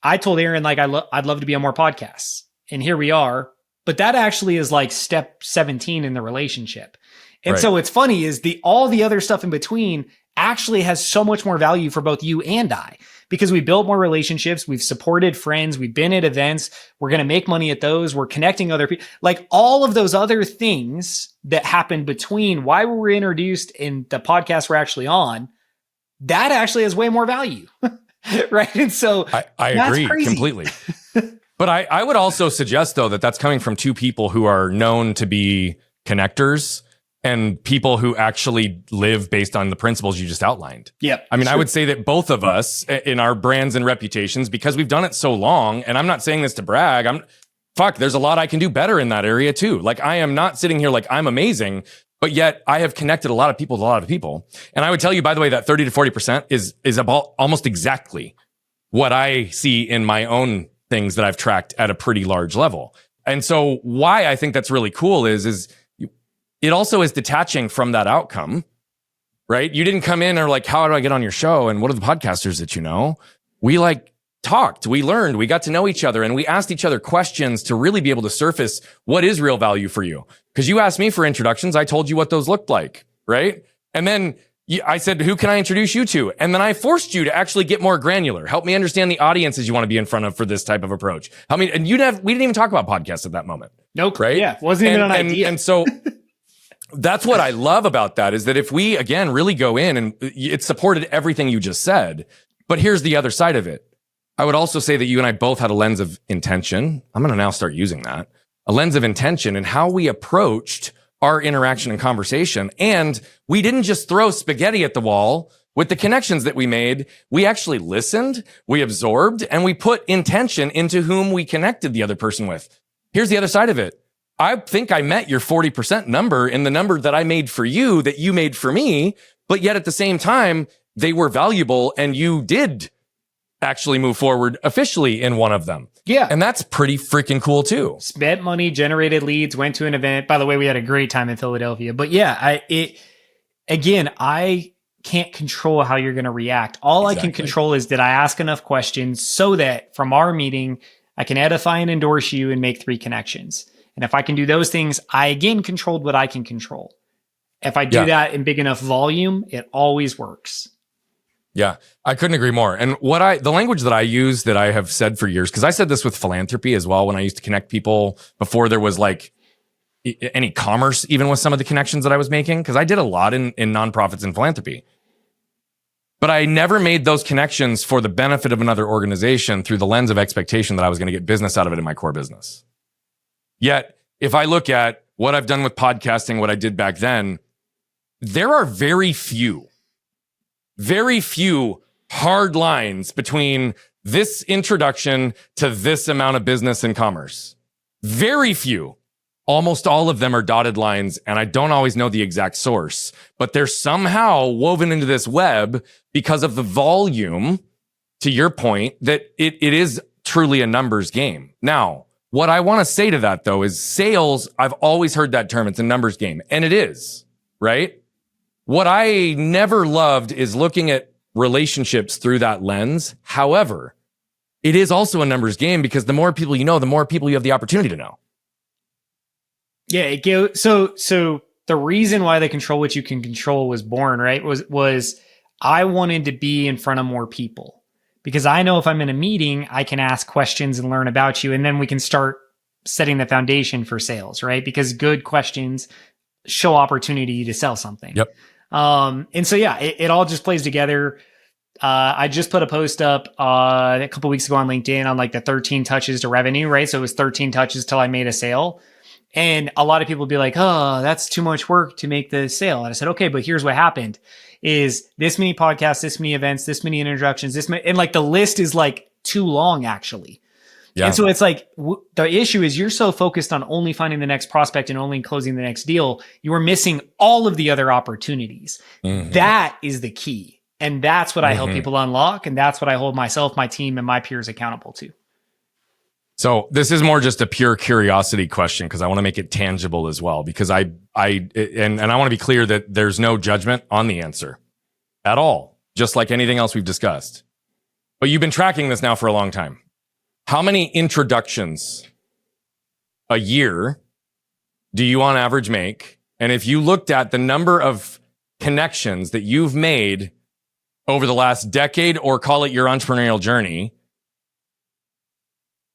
I told Aaron, like, I'd love to be on more podcasts, and here we are. But that actually is like step 17 in the relationship. And so what's funny is all the other stuff in between actually has so much more value for both you and I, because we built more relationships. We've supported friends. We've been at events. We're going to make money at those. We're connecting other people. Like all of those other things that happened between why we were introduced in the podcast we're actually on, that actually has way more value. Right. And so I agree completely. But I would also suggest, though, that that's coming from 2 people who are known to be connectors and people who actually live based on the principles you just outlined. Yeah. I mean, I would say that both of us in our brands and reputations, because we've done it so long, and I'm not saying this to brag, there's a lot I can do better in that area too. Like, I am not sitting here like I'm amazing, but yet I have connected a lot of people with a lot of people. And I would tell you, by the way, that 30 to 40% is about almost exactly what I see in my own things that I've tracked at a pretty large level. And so why I think that's really cool is it also is detaching from that outcome, right? You didn't come in or like, how do I get on your show? And what are the podcasters that you know? We like talked, we learned, we got to know each other, and we asked each other questions to really be able to surface what is real value for you. Because you asked me for introductions, I told you what those looked like, right? And then I said, who can I introduce you to? And then I forced you to actually get more granular. Help me understand the audiences you want to be in front of for this type of approach. I mean, and we didn't even talk about podcasts at that moment. Nope. Right? Yeah. Wasn't even an idea. And so that's what I love about that, is that if we, again, really go in, and it supported everything you just said, but here's the other side of it. I would also say that you and I both had a lens of intention. I'm going to now start using that. A lens of intention and how we approached our interaction and conversation. And we didn't just throw spaghetti at the wall with the connections that we made. We actually listened, we absorbed, and we put intention into whom we connected the other person with. Here's the other side of it. I think I met your 40% number in the number that I made for you, that you made for me, but yet at the same time, they were valuable and you did actually move forward officially in one of them. Yeah. And that's pretty freaking cool too. Spent money, generated leads, went to an event. By the way, we had a great time in Philadelphia. But yeah, I can't control how you're going to react. All I can control is, did I ask enough questions so that from our meeting, I can edify and endorse you and make 3 connections. And if I can do those things, I again controlled what I can control. If I do that in big enough volume, it always works. Yeah, I couldn't agree more. And the language that I use, that I have said for years, because I said this with philanthropy as well, when I used to connect people before there was like any commerce, even with some of the connections that I was making, because I did a lot in nonprofits and philanthropy. But I never made those connections for the benefit of another organization through the lens of expectation that I was going to get business out of it in my core business. Yet, if I look at what I've done with podcasting, what I did back then, there are very few hard lines between this introduction to this amount of business and commerce. Very few. Almost all of them are dotted lines, and I don't always know the exact source, but they're somehow woven into this web because of the volume, to your point, that it is truly a numbers game. Now, what I want to say to that, though, is sales, I've always heard that term, it's a numbers game, and it is, right? What I never loved is looking at relationships through that lens. However, it is also a numbers game, because the more people you know, the more people you have the opportunity to know. Yeah. So the reason why they control what you can control was born, right? Was I wanted to be in front of more people, because I know if I'm in a meeting, I can ask questions and learn about you. And then we can start setting the foundation for sales, right? Because good questions show opportunity to sell something. Yep. And so, yeah, it all just plays together. I just put a post up a couple weeks ago on LinkedIn on like the 13 touches to revenue, right? So it was 13 touches till I made a sale. And a lot of people would be like, oh, that's too much work to make the sale. And I said, okay, but here's what happened is this many podcasts, this many events, this many introductions, and like the list is like too long actually. Yeah. And so it's like the issue is you're so focused on only finding the next prospect and only closing the next deal, you are missing all of the other opportunities. Mm-hmm. That is the key. And that's what I help people unlock. And that's what I hold myself, my team, and my peers accountable to. So this is more just a pure curiosity question, because I want to make it tangible as well, because I want to be clear that there's no judgment on the answer at all, just like anything else we've discussed. But you've been tracking this now for a long time. How many introductions a year do you on average make? And if you looked at the number of connections that you've made over the last decade, or call it your entrepreneurial journey,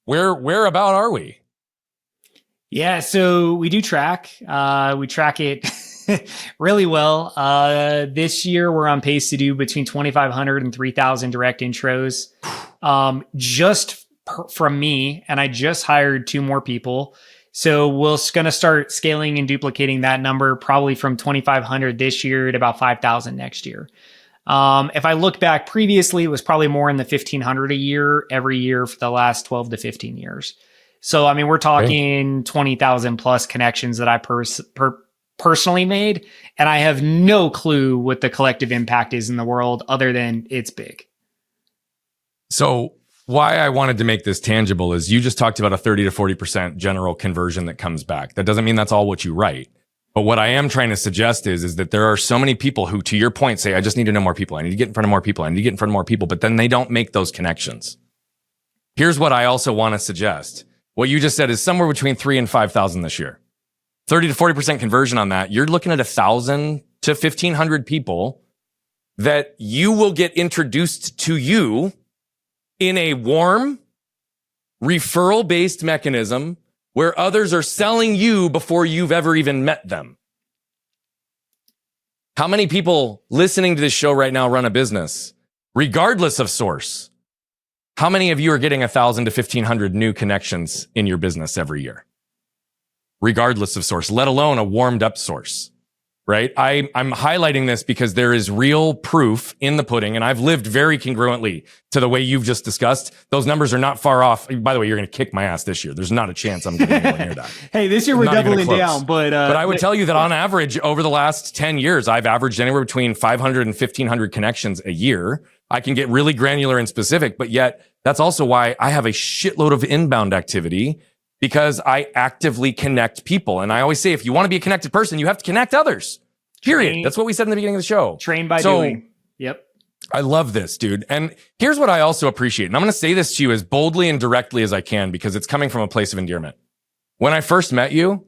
where about are we? Yeah, so we do track. We track it really well. This year, we're on pace to do between 2,500 and 3,000 direct intros. From me, and I just hired 2 more people. So we're going to start scaling and duplicating that number probably from 2,500 this year to about 5,000 next year. If I look back previously, it was probably more in the 1,500 a year every year for the last 12 to 15 years. So, I mean, we're talking 20,000 plus connections that I personally made, and I have no clue what the collective impact is in the world other than it's big. So why I wanted to make this tangible is you just talked about a 30 to 40% general conversion that comes back. That doesn't mean that's all what you write. But what I am trying to suggest is that there are so many people who, to your point, say, I just need to know more people. I need to get in front of more people. I need to get in front of more people. But then they don't make those connections. Here's what I also want to suggest. What you just said is somewhere between 3,000 and 5,000 this year. 30 to 40% conversion on that. You're looking at 1,000 to 1,500 people that you will get introduced to you in a warm, referral-based mechanism where others are selling you before you've ever even met them. How many people listening to this show right now run a business, regardless of source? How many of you are getting 1,000 to 1,500 new connections in your business every year? Regardless of source, let alone a warmed up source, right? I'm highlighting this because there is real proof in the pudding, and I've lived very congruently to the way you've just discussed. Those numbers are not far off. By the way, you're going to kick my ass this year. There's not a chance I'm going to be anywhere near that. Hey, this year we're doubling down, but I would tell you that on average, over the last 10 years, I've averaged anywhere between 500 and 1,500 connections a year. I can get really granular and specific, but yet that's also why I have a shitload of inbound activity, because I actively connect people. And I always say, if you want to be a connected person, you have to connect others. Period. That's what we said in the beginning of the show. Train by doing. Yep. I love this, dude. And here's what I also appreciate. And I'm going to say this to you as boldly and directly as I can, because it's coming from a place of endearment. When I first met you,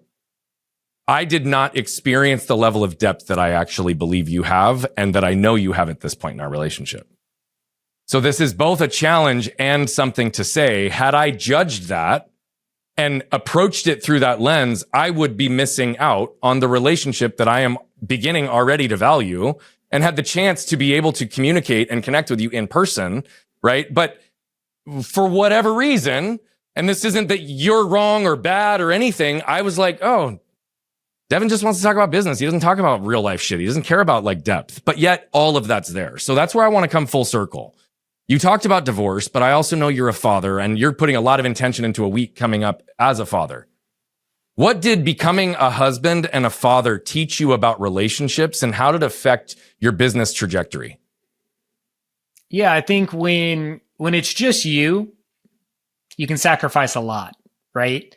I did not experience the level of depth that I actually believe you have and that I know you have at this point in our relationship. So this is both a challenge and something to say. Had I judged that and approached it through that lens, I would be missing out on the relationship that I am beginning already to value, and had the chance to be able to communicate and connect with you in person, right? But for whatever reason, and this isn't that you're wrong or bad or anything, I was like, oh, Devin just wants to talk about business. He doesn't talk about real life shit. He doesn't care about like depth, but yet all of that's there. So that's where I want to come full circle. You talked about divorce, but I also know you're a father and you're putting a lot of intention into a week coming up as a father. What did becoming a husband and a father teach you about relationships, and how did it affect your business trajectory? Yeah, I think when it's just you can sacrifice a lot, right?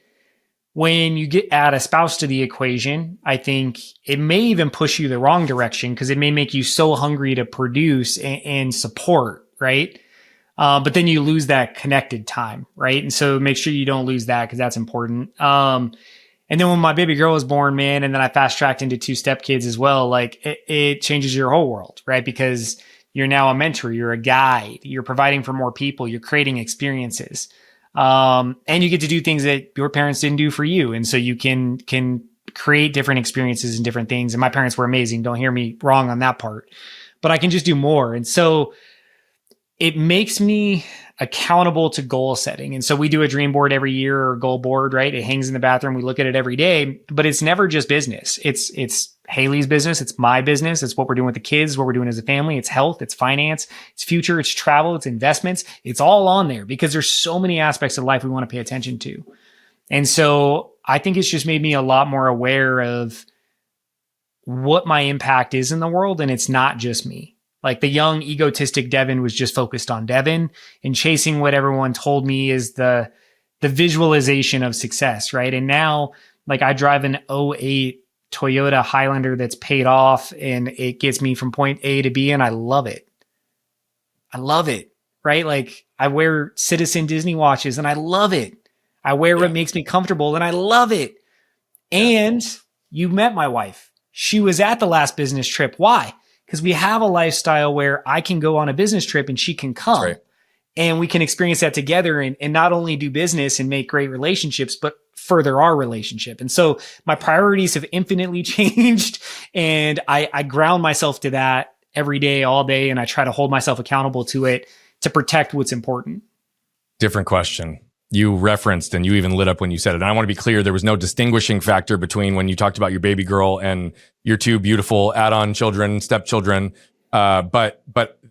When you add a spouse to the equation, I think it may even push you the wrong direction, because it may make you so hungry to produce and support, right? But then you lose that connected time, right? And so make sure you don't lose that, because that's important. And then when my baby girl was born, man, and then I fast tracked into 2 stepkids as well, like it changes your whole world, right? Because you're now a mentor, you're a guide, you're providing for more people, you're creating experiences. And you get to do things that your parents didn't do for you. And so you can create different experiences and different things. And my parents were amazing. Don't hear me wrong on that part, but I can just do more. And so it makes me accountable to goal setting. And so we do a dream board every year, or goal board, right? It hangs in the bathroom. We look at it every day, but it's never just business. It's Haley's business. It's my business. It's what we're doing with the kids, what we're doing as a family. It's health, it's finance, it's future, it's travel, it's investments. It's all on there, because there's so many aspects of life we want to pay attention to. And so I think it's just made me a lot more aware of what my impact is in the world. And it's not just me. Like the young egotistic Devin was just focused on Devin and chasing what everyone told me is the visualization of success, right? And now, like, I drive an '08 Toyota Highlander that's paid off, and it gets me from point A to B, and I love it. I love it, right? Like, I wear Citizen Disney watches, and I love it. I wear what makes me comfortable, and I love it. And you met my wife. She was at the last business trip. Why? Because we have a lifestyle where I can go on a business trip and she can come. Right. And we can experience that together, and not only do business and make great relationships, but further our relationship. And so my priorities have infinitely changed, and I ground myself to that every day, all day. And I try to hold myself accountable to it to protect what's important. Different question. You referenced, and you even lit up when you said it. And I want to be clear, there was no distinguishing factor between when you talked about your baby girl and your 2 beautiful add-on children, stepchildren. But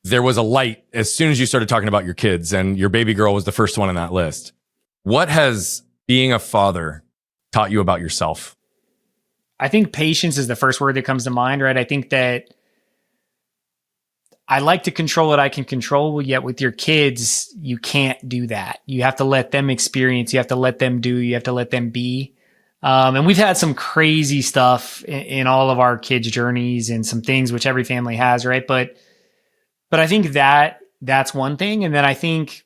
there was a light as soon as you started talking about your kids, and your baby girl was the first one on that list. What has being a father taught you about yourself? I think patience is the first word that comes to mind, right? I think that I like to control what I can control, yet with your kids, you can't do that. You have to let them experience. You have to let them do. You have to let them be. And we've had some crazy stuff in all of our kids' journeys, and some things which every family has, right? But I think that's one thing. And then I think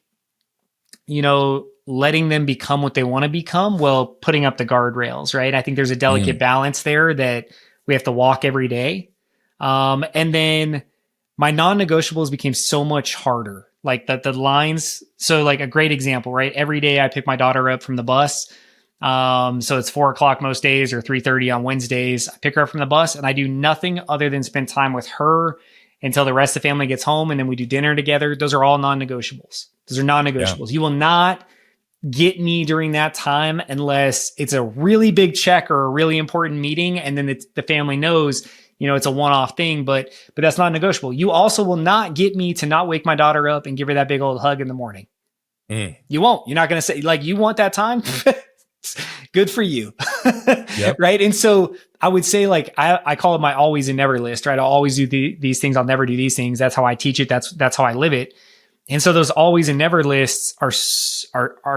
letting them become what they want to become while putting up the guardrails, right? I think there's a delicate balance there that we have to walk every day. And then my non-negotiables became so much harder. Like the lines. So like a great example, right? Every day I pick my daughter up from the bus. So it's 4:00 most days or 3:30 on Wednesdays. I pick her up from the bus and I do nothing other than spend time with her until the rest of the family gets home. And then we do dinner together. Those are all non-negotiables. Those are non-negotiables. You will not get me during that time unless it's a really big check or a really important meeting. And then the family knows, it's a one-off thing, but that's not negotiable. You also will not get me to not wake my daughter up and give her that big old hug in the morning. You won't. You're not going to say like, you want that time? Good for you. Yep. Right. And so I would say like, I call it my always and never list, right? I'll always do these things. I'll never do these things. That's how I teach it. That's how I live it. And so those always and never lists are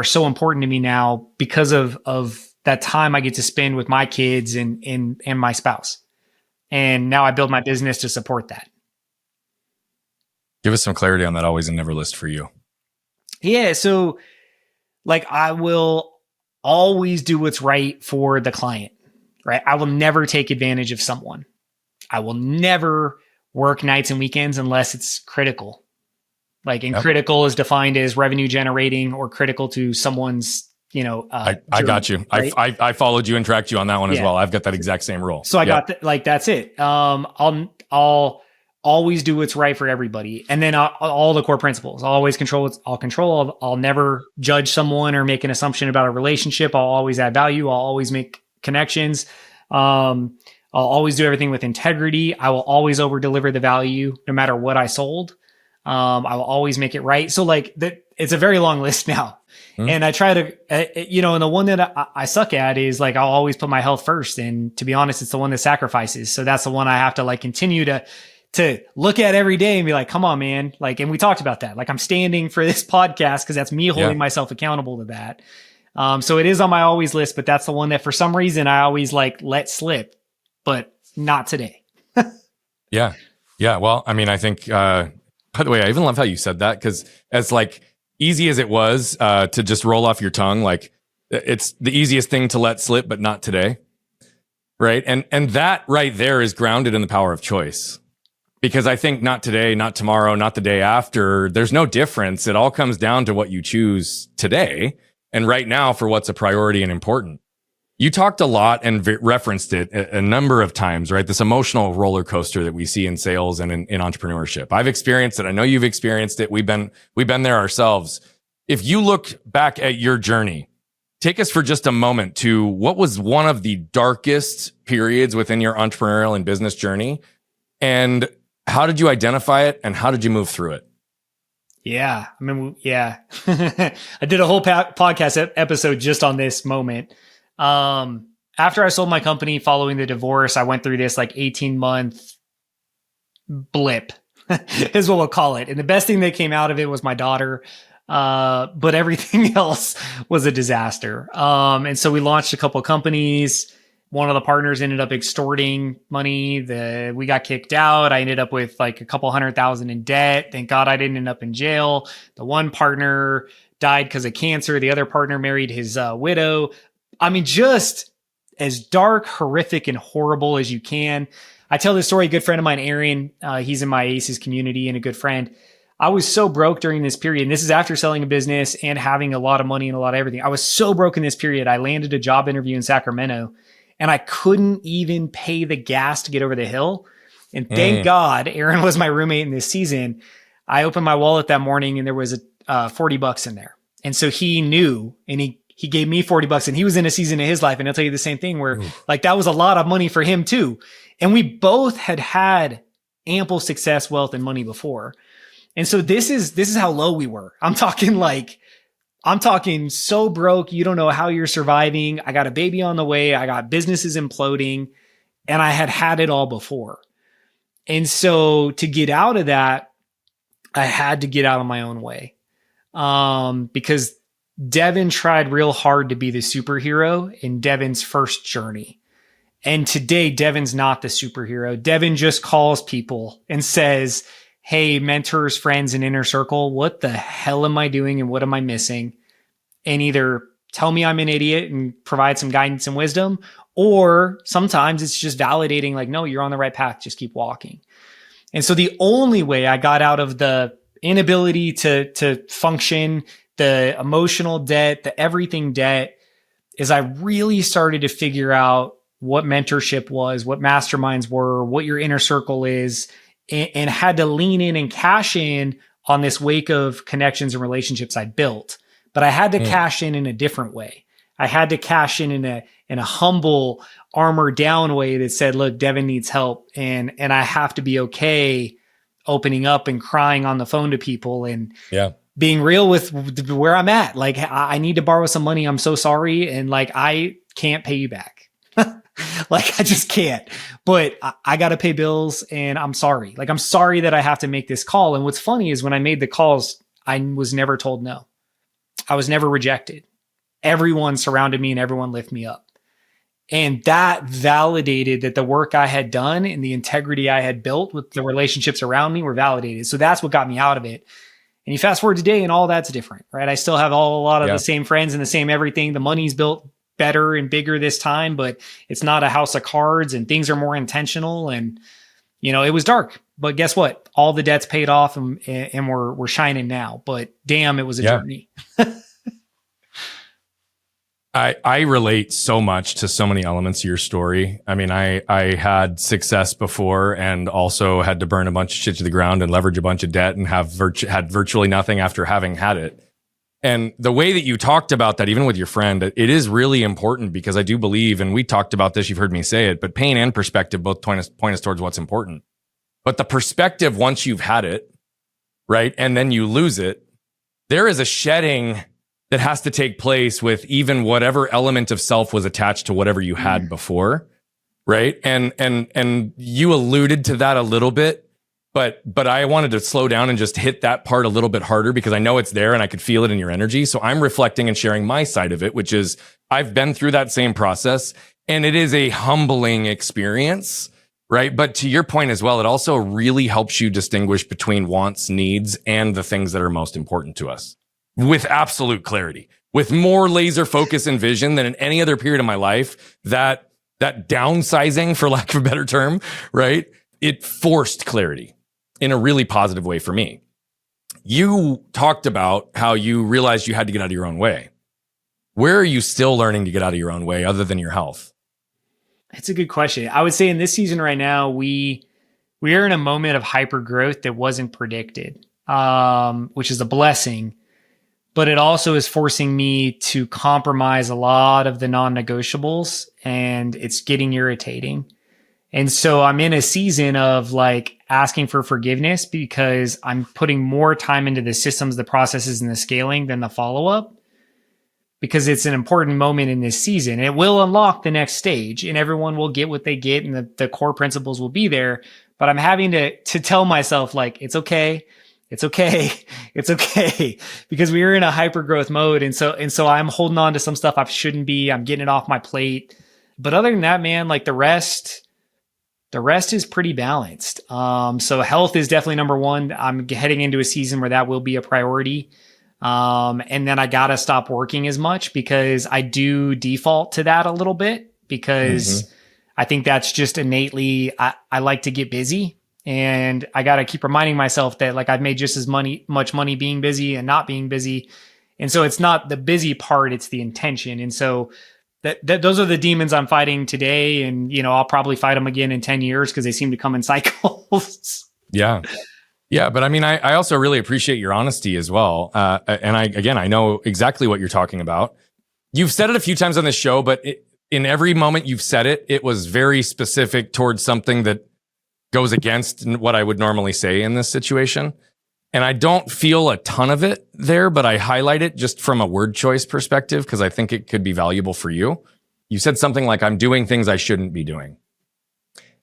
so important to me now because of that time I get to spend with my kids and my spouse. And now I build my business to support that. Give us some clarity on that always and never list for you. Yeah. So like I will always do what's right for the client, right? I will never take advantage of someone. I will never work nights and weekends unless it's critical. Like, and critical is defined as revenue generating or critical to somene's, I got you. Right? I followed you and tracked you on that one as well. I've got that exact same rule. So I got that's it. I'll always do what's right for everybody. And then all the core principles, I'll always control. I'll never judge someone or make an assumption about a relationship. I'll always add value. I'll always make connections. I'll always do everything with integrity. I will always over deliver the value no matter what I sold. I will always make it right. So like that, it's a very long list now. And I try to, and the one that I suck at is like, I'll always put my health first. And to be honest, it's the one that sacrifices. So that's the one I have to like continue to look at every day and be like, come on, man. Like, and we talked about that. Like I'm standing for this podcast because that's me holding myself accountable to that. So it is on my always list, but that's the one that for some reason I always like let slip, but not today. Yeah. Well, I mean, I think, by the way, I even love how you said that because as like easy as it was to just roll off your tongue, like it's the easiest thing to let slip, but not today. Right. And that right there is grounded in the power of choice. Because I think not today, not tomorrow, not the day after, there's no difference. It all comes down to what you choose today and right now for what's a priority and important. You talked a lot and referenced it a number of times, right? This emotional roller coaster that we see in sales and in entrepreneurship. I've experienced it. I know you've experienced it. We've been there ourselves. If you look back at your journey, take us for just a moment to what was one of the darkest periods within your entrepreneurial and business journey, and how did you identify it and how did you move through it? Yeah. I mean, yeah. I did a whole podcast episode just on this moment. After I sold my company following the divorce, I went through this like 18-month blip is what we'll call it. And the best thing that came out of it was my daughter. But everything else was a disaster. And so we launched a couple of companies. One of the partners ended up extorting money. We got kicked out. I ended up with like a couple $100,000 in debt. Thank God I didn't end up in jail. The one partner died because of cancer. The other partner married his widow. I mean, just as dark, horrific, and horrible as you can. I tell this story. A good friend of mine, Aaron, he's in my ACES community and a good friend. I was so broke during this period. And this is after selling a business and having a lot of money and a lot of everything. I was so broke in this period. I landed a job interview in Sacramento and I couldn't even pay the gas to get over the hill. And thank God Aaron was my roommate in this season. I opened my wallet that morning and there was $40 in there. And so he knew and he gave me $40 and he was in a season of his life. And I'll tell you the same thing where like that was a lot of money for him too. And we both had ample success, wealth, and money before. And so this is how low we were. I'm talking so broke. You don't know how you're surviving. I got a baby on the way. I got businesses imploding and I had it all before. And so to get out of that, I had to get out of my own way. Because Devin tried real hard to be the superhero in Devin's first journey. And today, Devin's not the superhero. Devin just calls people and says, hey, mentors, friends, and inner circle, what the hell am I doing and what am I missing? And either tell me I'm an idiot and provide some guidance and wisdom, or sometimes it's just validating, like, no, you're on the right path. Just keep walking. And so the only way I got out of the inability to function, the emotional debt, the everything debt, is I really started to figure out what mentorship was, what masterminds were, what your inner circle is, and had to lean in and cash in on this wake of connections and relationships I built. But I had to cash in a different way. I had to cash in a humble, armor down way that said, look, Devin needs help. And I have to be okay opening up and crying on the phone to people and being real with where I'm at. Like, I need to borrow some money. I'm so sorry. And like, I can't pay you back. Like, I just can't, but I got to pay bills and I'm sorry. Like, I'm sorry that I have to make this call. And what's funny is when I made the calls, I was never told no. I was never rejected. Everyone surrounded me and everyone lifted me up. And that validated that the work I had done and the integrity I had built with the relationships around me were validated. So that's what got me out of it. And you fast forward today and all that's different, right? I still have a lot of the same friends and the same everything. The money's built better and bigger this time, but it's not a house of cards and things are more intentional. And, you know, it was dark, but guess what? All the debt's paid off and we're shining now, but damn, it was a journey. I relate so much to so many elements of your story. I mean, I had success before and also had to burn a bunch of shit to the ground and leverage a bunch of debt and had virtually nothing after having had it. And the way that you talked about that, even with your friend, it is really important because I do believe, and we talked about this, you've heard me say it, but pain and perspective both point us towards what's important. But the perspective, once you've had it, right, and then you lose it, there is a shedding that has to take place with even whatever element of self was attached to whatever you had before, right? And you alluded to that a little bit, but I wanted to slow down and just hit that part a little bit harder because I know it's there and I could feel it in your energy. So I'm reflecting and sharing my side of it, which is I've been through that same process and it is a humbling experience, right? But to your point as well, it also really helps you distinguish between wants, needs, and the things that are most important to us with absolute clarity, with more laser focus and vision than in any other period of my life. That downsizing, for lack of a better term, right? It forced clarity in a really positive way for me. You talked about how you realized you had to get out of your own way. Where are you still learning to get out of your own way other than your health? It's a good question. I would say in this season right now, we are in a moment of hyper growth that wasn't predicted, which is a blessing, but it also is forcing me to compromise a lot of the non-negotiables and it's getting irritating. And so I'm in a season of like asking for forgiveness because I'm putting more time into the systems, the processes, and the scaling than the follow-up because it's an important moment in this season. It will unlock the next stage and everyone will get what they get and the core principles will be there. But I'm having to tell myself like, it's okay. It's okay. It's okay. Because we are in a hyper growth mode. And so I'm holding on to some stuff I shouldn't be. I'm getting it off my plate. But other than that, man, like the rest is pretty balanced. So health is definitely number one. I'm heading into a season where that will be a priority. And then I got to stop working as much because I do default to that a little bit because I think that's just innately, I like to get busy and I got to keep reminding myself that like I've made just as much money being busy and not being busy. And so it's not the busy part, it's the intention. And so those are the demons I'm fighting today. And, you know, I'll probably fight them again in 10 years because they seem to come in cycles. Yeah. Yeah. But I mean, I also really appreciate your honesty as well. And I know exactly what you're talking about. You've said it a few times on this show, but in every moment you've said it, it was very specific towards something that goes against what I would normally say in this situation. And I don't feel a ton of it there, but I highlight it just from a word choice perspective because I think it could be valuable for you. You said something like, I'm doing things I shouldn't be doing.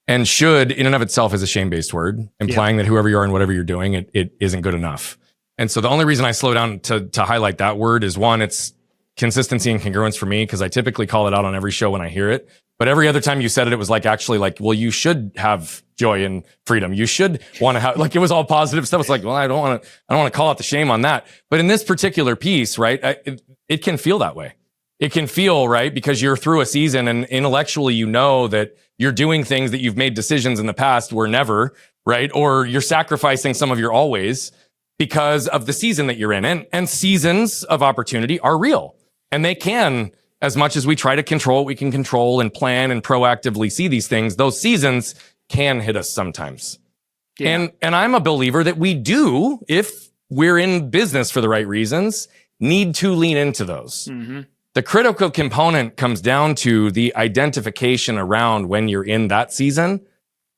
And should in and of itself is a shame-based word, implying that whoever you are and whatever you're doing, it isn't good enough. And so the only reason I slow down to highlight that word is one, it's consistency and congruence for me, because I typically call it out on every show when I hear it. But every other time you said it, it was like, actually like, well, you should have joy and freedom. You should want to have, like, it was all positive stuff. It's like, well, I don't want to call out the shame on that. But in this particular piece, right, it can feel that way. It can feel, right, because you're through a season and intellectually, you know that you're doing things that you've made decisions in the past were never, right? Or you're sacrificing some of your always because of the season that you're in. And seasons of opportunity are real. And they can, as much as we try to control what we can control and plan and proactively see these things, those seasons can hit us sometimes. Yeah. And I'm a believer that we do, if we're in business for the right reasons, need to lean into those. Mm-hmm. The critical component comes down to the identification around when you're in that season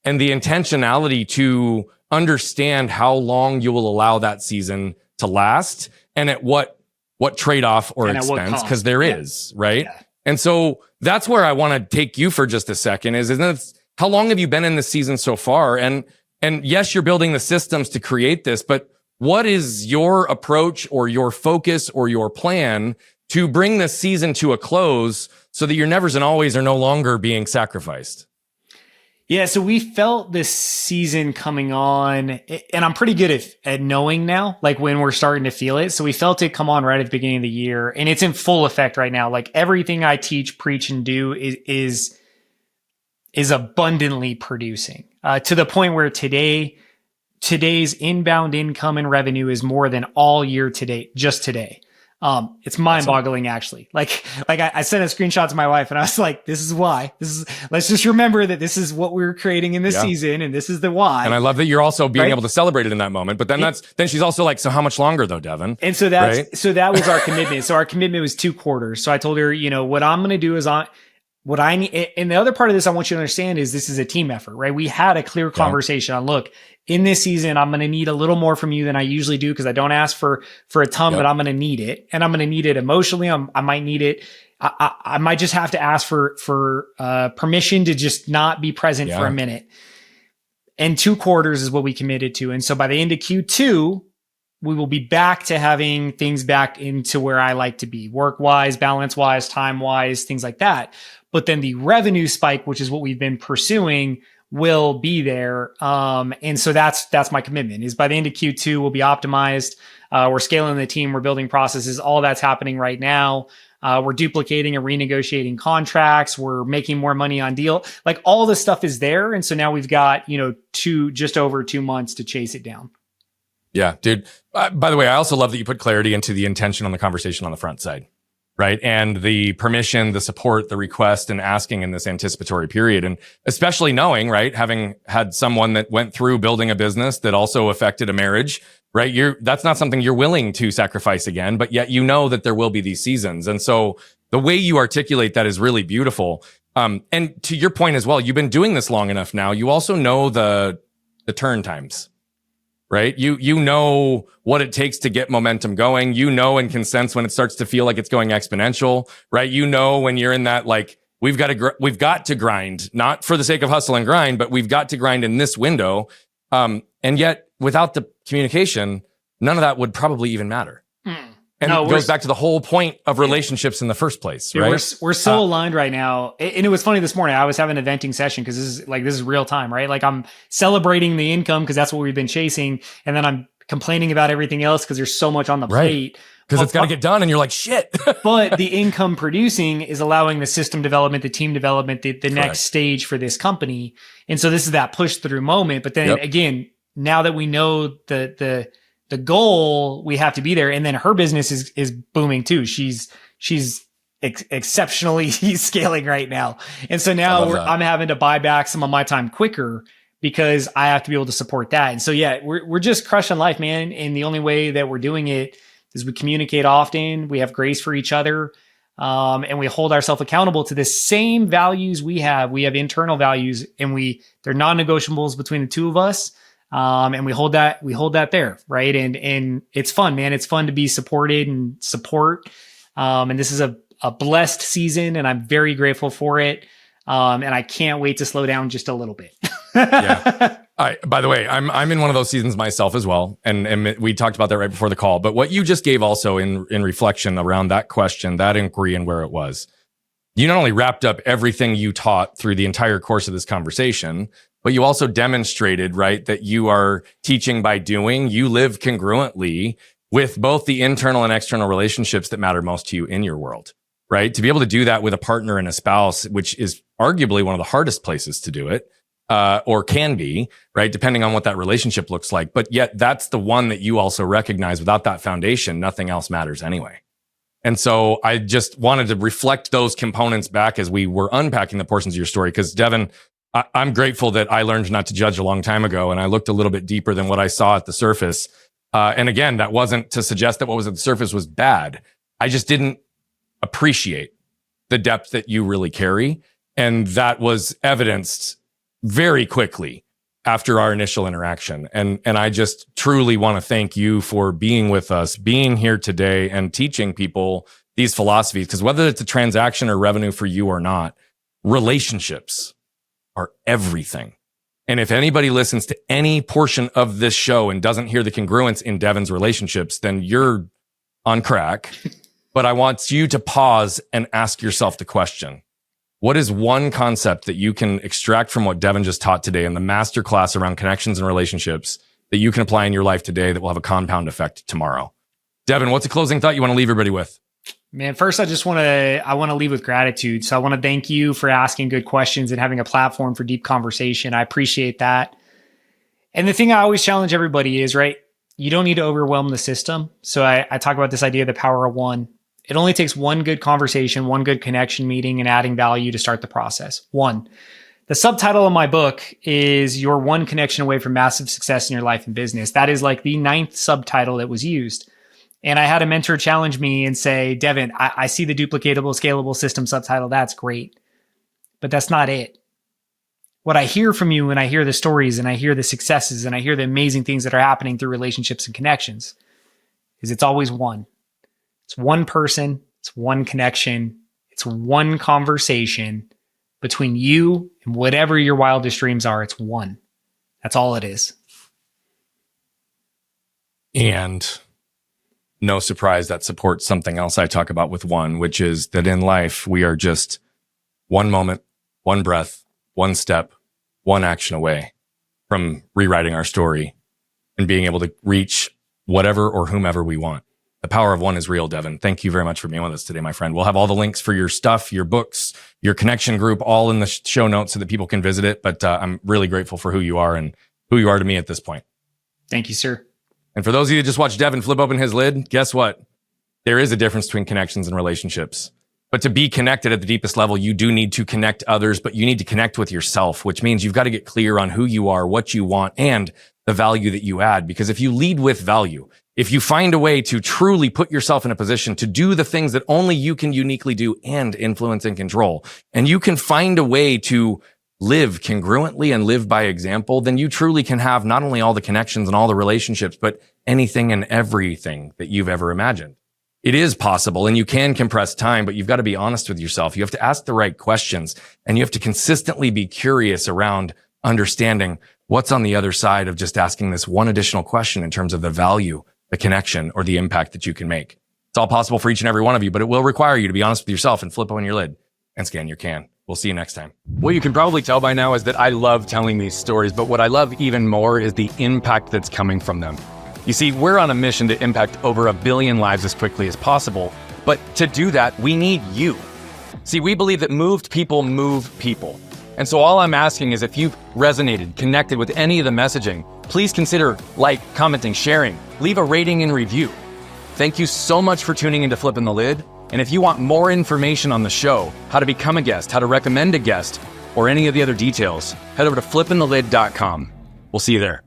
and the intentionality to understand how long you will allow that season to last and at what trade-off or expense, because there is, right? Yeah. And so that's where I want to take you for just a second is how long have you been in this season so far? And yes, you're building the systems to create this, but what is your approach or your focus or your plan to bring this season to a close so that your nevers and always are no longer being sacrificed? Yeah, so we felt this season coming on, and I'm pretty good at knowing now, like when we're starting to feel it. So we felt it come on right at the beginning of the year, and it's in full effect right now. Like everything I teach, preach, and do is abundantly producing to the point where today's inbound income and revenue is more than all year to date, just today. It's mind-boggling, actually. Like I sent a screenshot to my wife and I was like, this is why. Let's just remember that this is what we're creating in this season and this is the why. And I love that you're also being able to celebrate it in that moment. But then then she's also like, so how much longer though, Devin? And so so that was our commitment. So our commitment was 2 quarters. So I told her, what I'm going to do is what I need. And the other part of this I want you to understand is this is a team effort, right? We had a clear conversation on, look, in this season, I'm going to need a little more from you than I usually do because I don't ask for a ton, but I'm going to need it. And I'm going to need it emotionally. I might need it. I might just have to ask for permission to just not be present for a minute. And 2 quarters is what we committed to. And so by the end of Q2, we will be back to having things back into where I like to be, work-wise, balance-wise, time-wise, things like that. But then the revenue spike, which is what we've been pursuing, will be there. And so that's my commitment is by the end of Q2, we'll be optimized. We're scaling the team. We're building processes. All that's happening right now. We're duplicating and renegotiating contracts. We're making more money on deal. Like all this stuff is there. And so now we've got, just over 2 months to chase it down. Yeah, dude. By the way, I also love that you put clarity into the intention on the conversation on the front side. Right. And the permission, the support, the request and asking in this anticipatory period. And especially knowing, right, having had someone that went through building a business that also affected a marriage, right? That's not something you're willing to sacrifice again, but yet that there will be these seasons. And so the way you articulate that is really beautiful. And to your point as well, you've been doing this long enough now. You also know the turn times. Right? You know what it takes to get momentum going. And can sense when it starts to feel like it's going exponential, right? When you're in that, like, we've got to grind, not for the sake of hustle and grind, but we've got to grind in this window. And yet without the communication, none of that would probably even matter. And it goes back to the whole point of relationships in the first place, right? We're so aligned right now. And it was funny this morning. I was having a venting session because this is real time, right? Like I'm celebrating the income because that's what we've been chasing. And then I'm complaining about everything else because there's so much on the plate. Because it's got to get done and you're like, shit. But the income producing is allowing the system development, the team development, the next stage for this company. And so this is that push through moment. But then again, now that we know the goal, we have to be there. And then her business is booming too. She's exceptionally scaling right now. And so now I'm having to buy back some of my time quicker because I have to be able to support that. And so, we're just crushing life, man. And the only way that we're doing it is we communicate often. We have grace for each other. And we hold ourselves accountable to the same values we have. We have internal values and they're non-negotiables between the two of us. And we hold that there. Right. And it's fun, man. It's fun to be supported and support. And this is a blessed season and I'm very grateful for it. And I can't wait to slow down just a little bit. By the way, I'm in one of those seasons myself as well, and we talked about that right before the call. But what you just gave also in reflection around that question, that inquiry, and where it was, you not only wrapped up everything you taught through the entire course of this conversation, but you also demonstrated, right, that you are teaching by doing. You live congruently with both the internal and external relationships that matter most to you in your world, right? To be able to do that with a partner and a spouse, which is arguably one of the hardest places to do it. Or can be, right? Depending on what that relationship looks like. But yet that's the one that you also recognize without that foundation, nothing else matters anyway. And so I just wanted to reflect those components back as we were unpacking the portions of your story. Because Devin, I'm grateful that I learned not to judge a long time ago. And I looked a little bit deeper than what I saw at the surface. And again, that wasn't to suggest that what was at the surface was bad. I just didn't appreciate the depth that you really carry. And that was evidenced very quickly after our initial interaction. And I just truly want to thank you for being with us, being here today and teaching people these philosophies. Because whether it's a transaction or revenue for you or not, relationships are everything. And if anybody listens to any portion of this show and doesn't hear the congruence in Devin's relationships, then you're on crack. But I want you to pause and ask yourself the question. What is one concept that you can extract from what Devin just taught today in the masterclass around connections and relationships that you can apply in your life today that will have a compound effect tomorrow? Devin, what's a closing thought you want to leave everybody with? Man, first, I want to leave with gratitude. So I want to thank you for asking good questions and having a platform for deep conversation. I appreciate that. And the thing I always challenge everybody is, right, you don't need to overwhelm the system. So I talk about this idea of the power of one. It only takes one good conversation, one good connection meeting, and adding value to start the process. One. The subtitle of my book is You're One Connection Away from Massive Success in Your Life and Business. That is like the 9th subtitle that was used. And I had a mentor challenge me and say, Devin, I see the duplicatable, scalable system subtitle. That's great. But that's not it. What I hear from you when I hear the stories and I hear the successes and I hear the amazing things that are happening through relationships and connections is it's always one. It's one person, it's one connection, it's one conversation between you and whatever your wildest dreams are. It's one. That's all it is. And no surprise, that supports something else I talk about with one, which is that in life, we are just one moment, one breath, one step, one action away from rewriting our story and being able to reach whatever or whomever we want. The power of one is real, Devin. Thank you very much for being with us today, my friend. We'll have all the links for your stuff, your books, your connection group, all in the show notes so that people can visit it. But I'm really grateful for who you are and who you are to me at this point. Thank you, sir. And for those of you that just watched Devin flip open his lid, guess what? There is a difference between connections and relationships. But to be connected at the deepest level, you do need to connect others, but you need to connect with yourself, which means you've got to get clear on who you are, what you want, and the value that you add. Because if you lead with value, if you find a way to truly put yourself in a position to do the things that only you can uniquely do and influence and control, and you can find a way to live congruently and live by example, then you truly can have not only all the connections and all the relationships, but anything and everything that you've ever imagined. It is possible and you can compress time, but you've got to be honest with yourself. You have to ask the right questions and you have to consistently be curious around understanding what's on the other side of just asking this one additional question in terms of the value, the connection, or the impact that you can make. It's all possible for each and every one of you, but it will require you to be honest with yourself and flip open your lid and scan your can. We'll see you next time. What you can probably tell by now is that I love telling these stories, but what I love even more is the impact that's coming from them. You see, we're on a mission to impact over 1 billion lives as quickly as possible, but to do that, we need you. See, we believe that moved people move people. And so all I'm asking is if you've resonated, connected with any of the messaging, please consider commenting, sharing, leave a rating and review. Thank you so much for tuning into Flipping the Lid. And if you want more information on the show, how to become a guest, how to recommend a guest, or any of the other details, head over to flippingthelid.com. We'll see you there.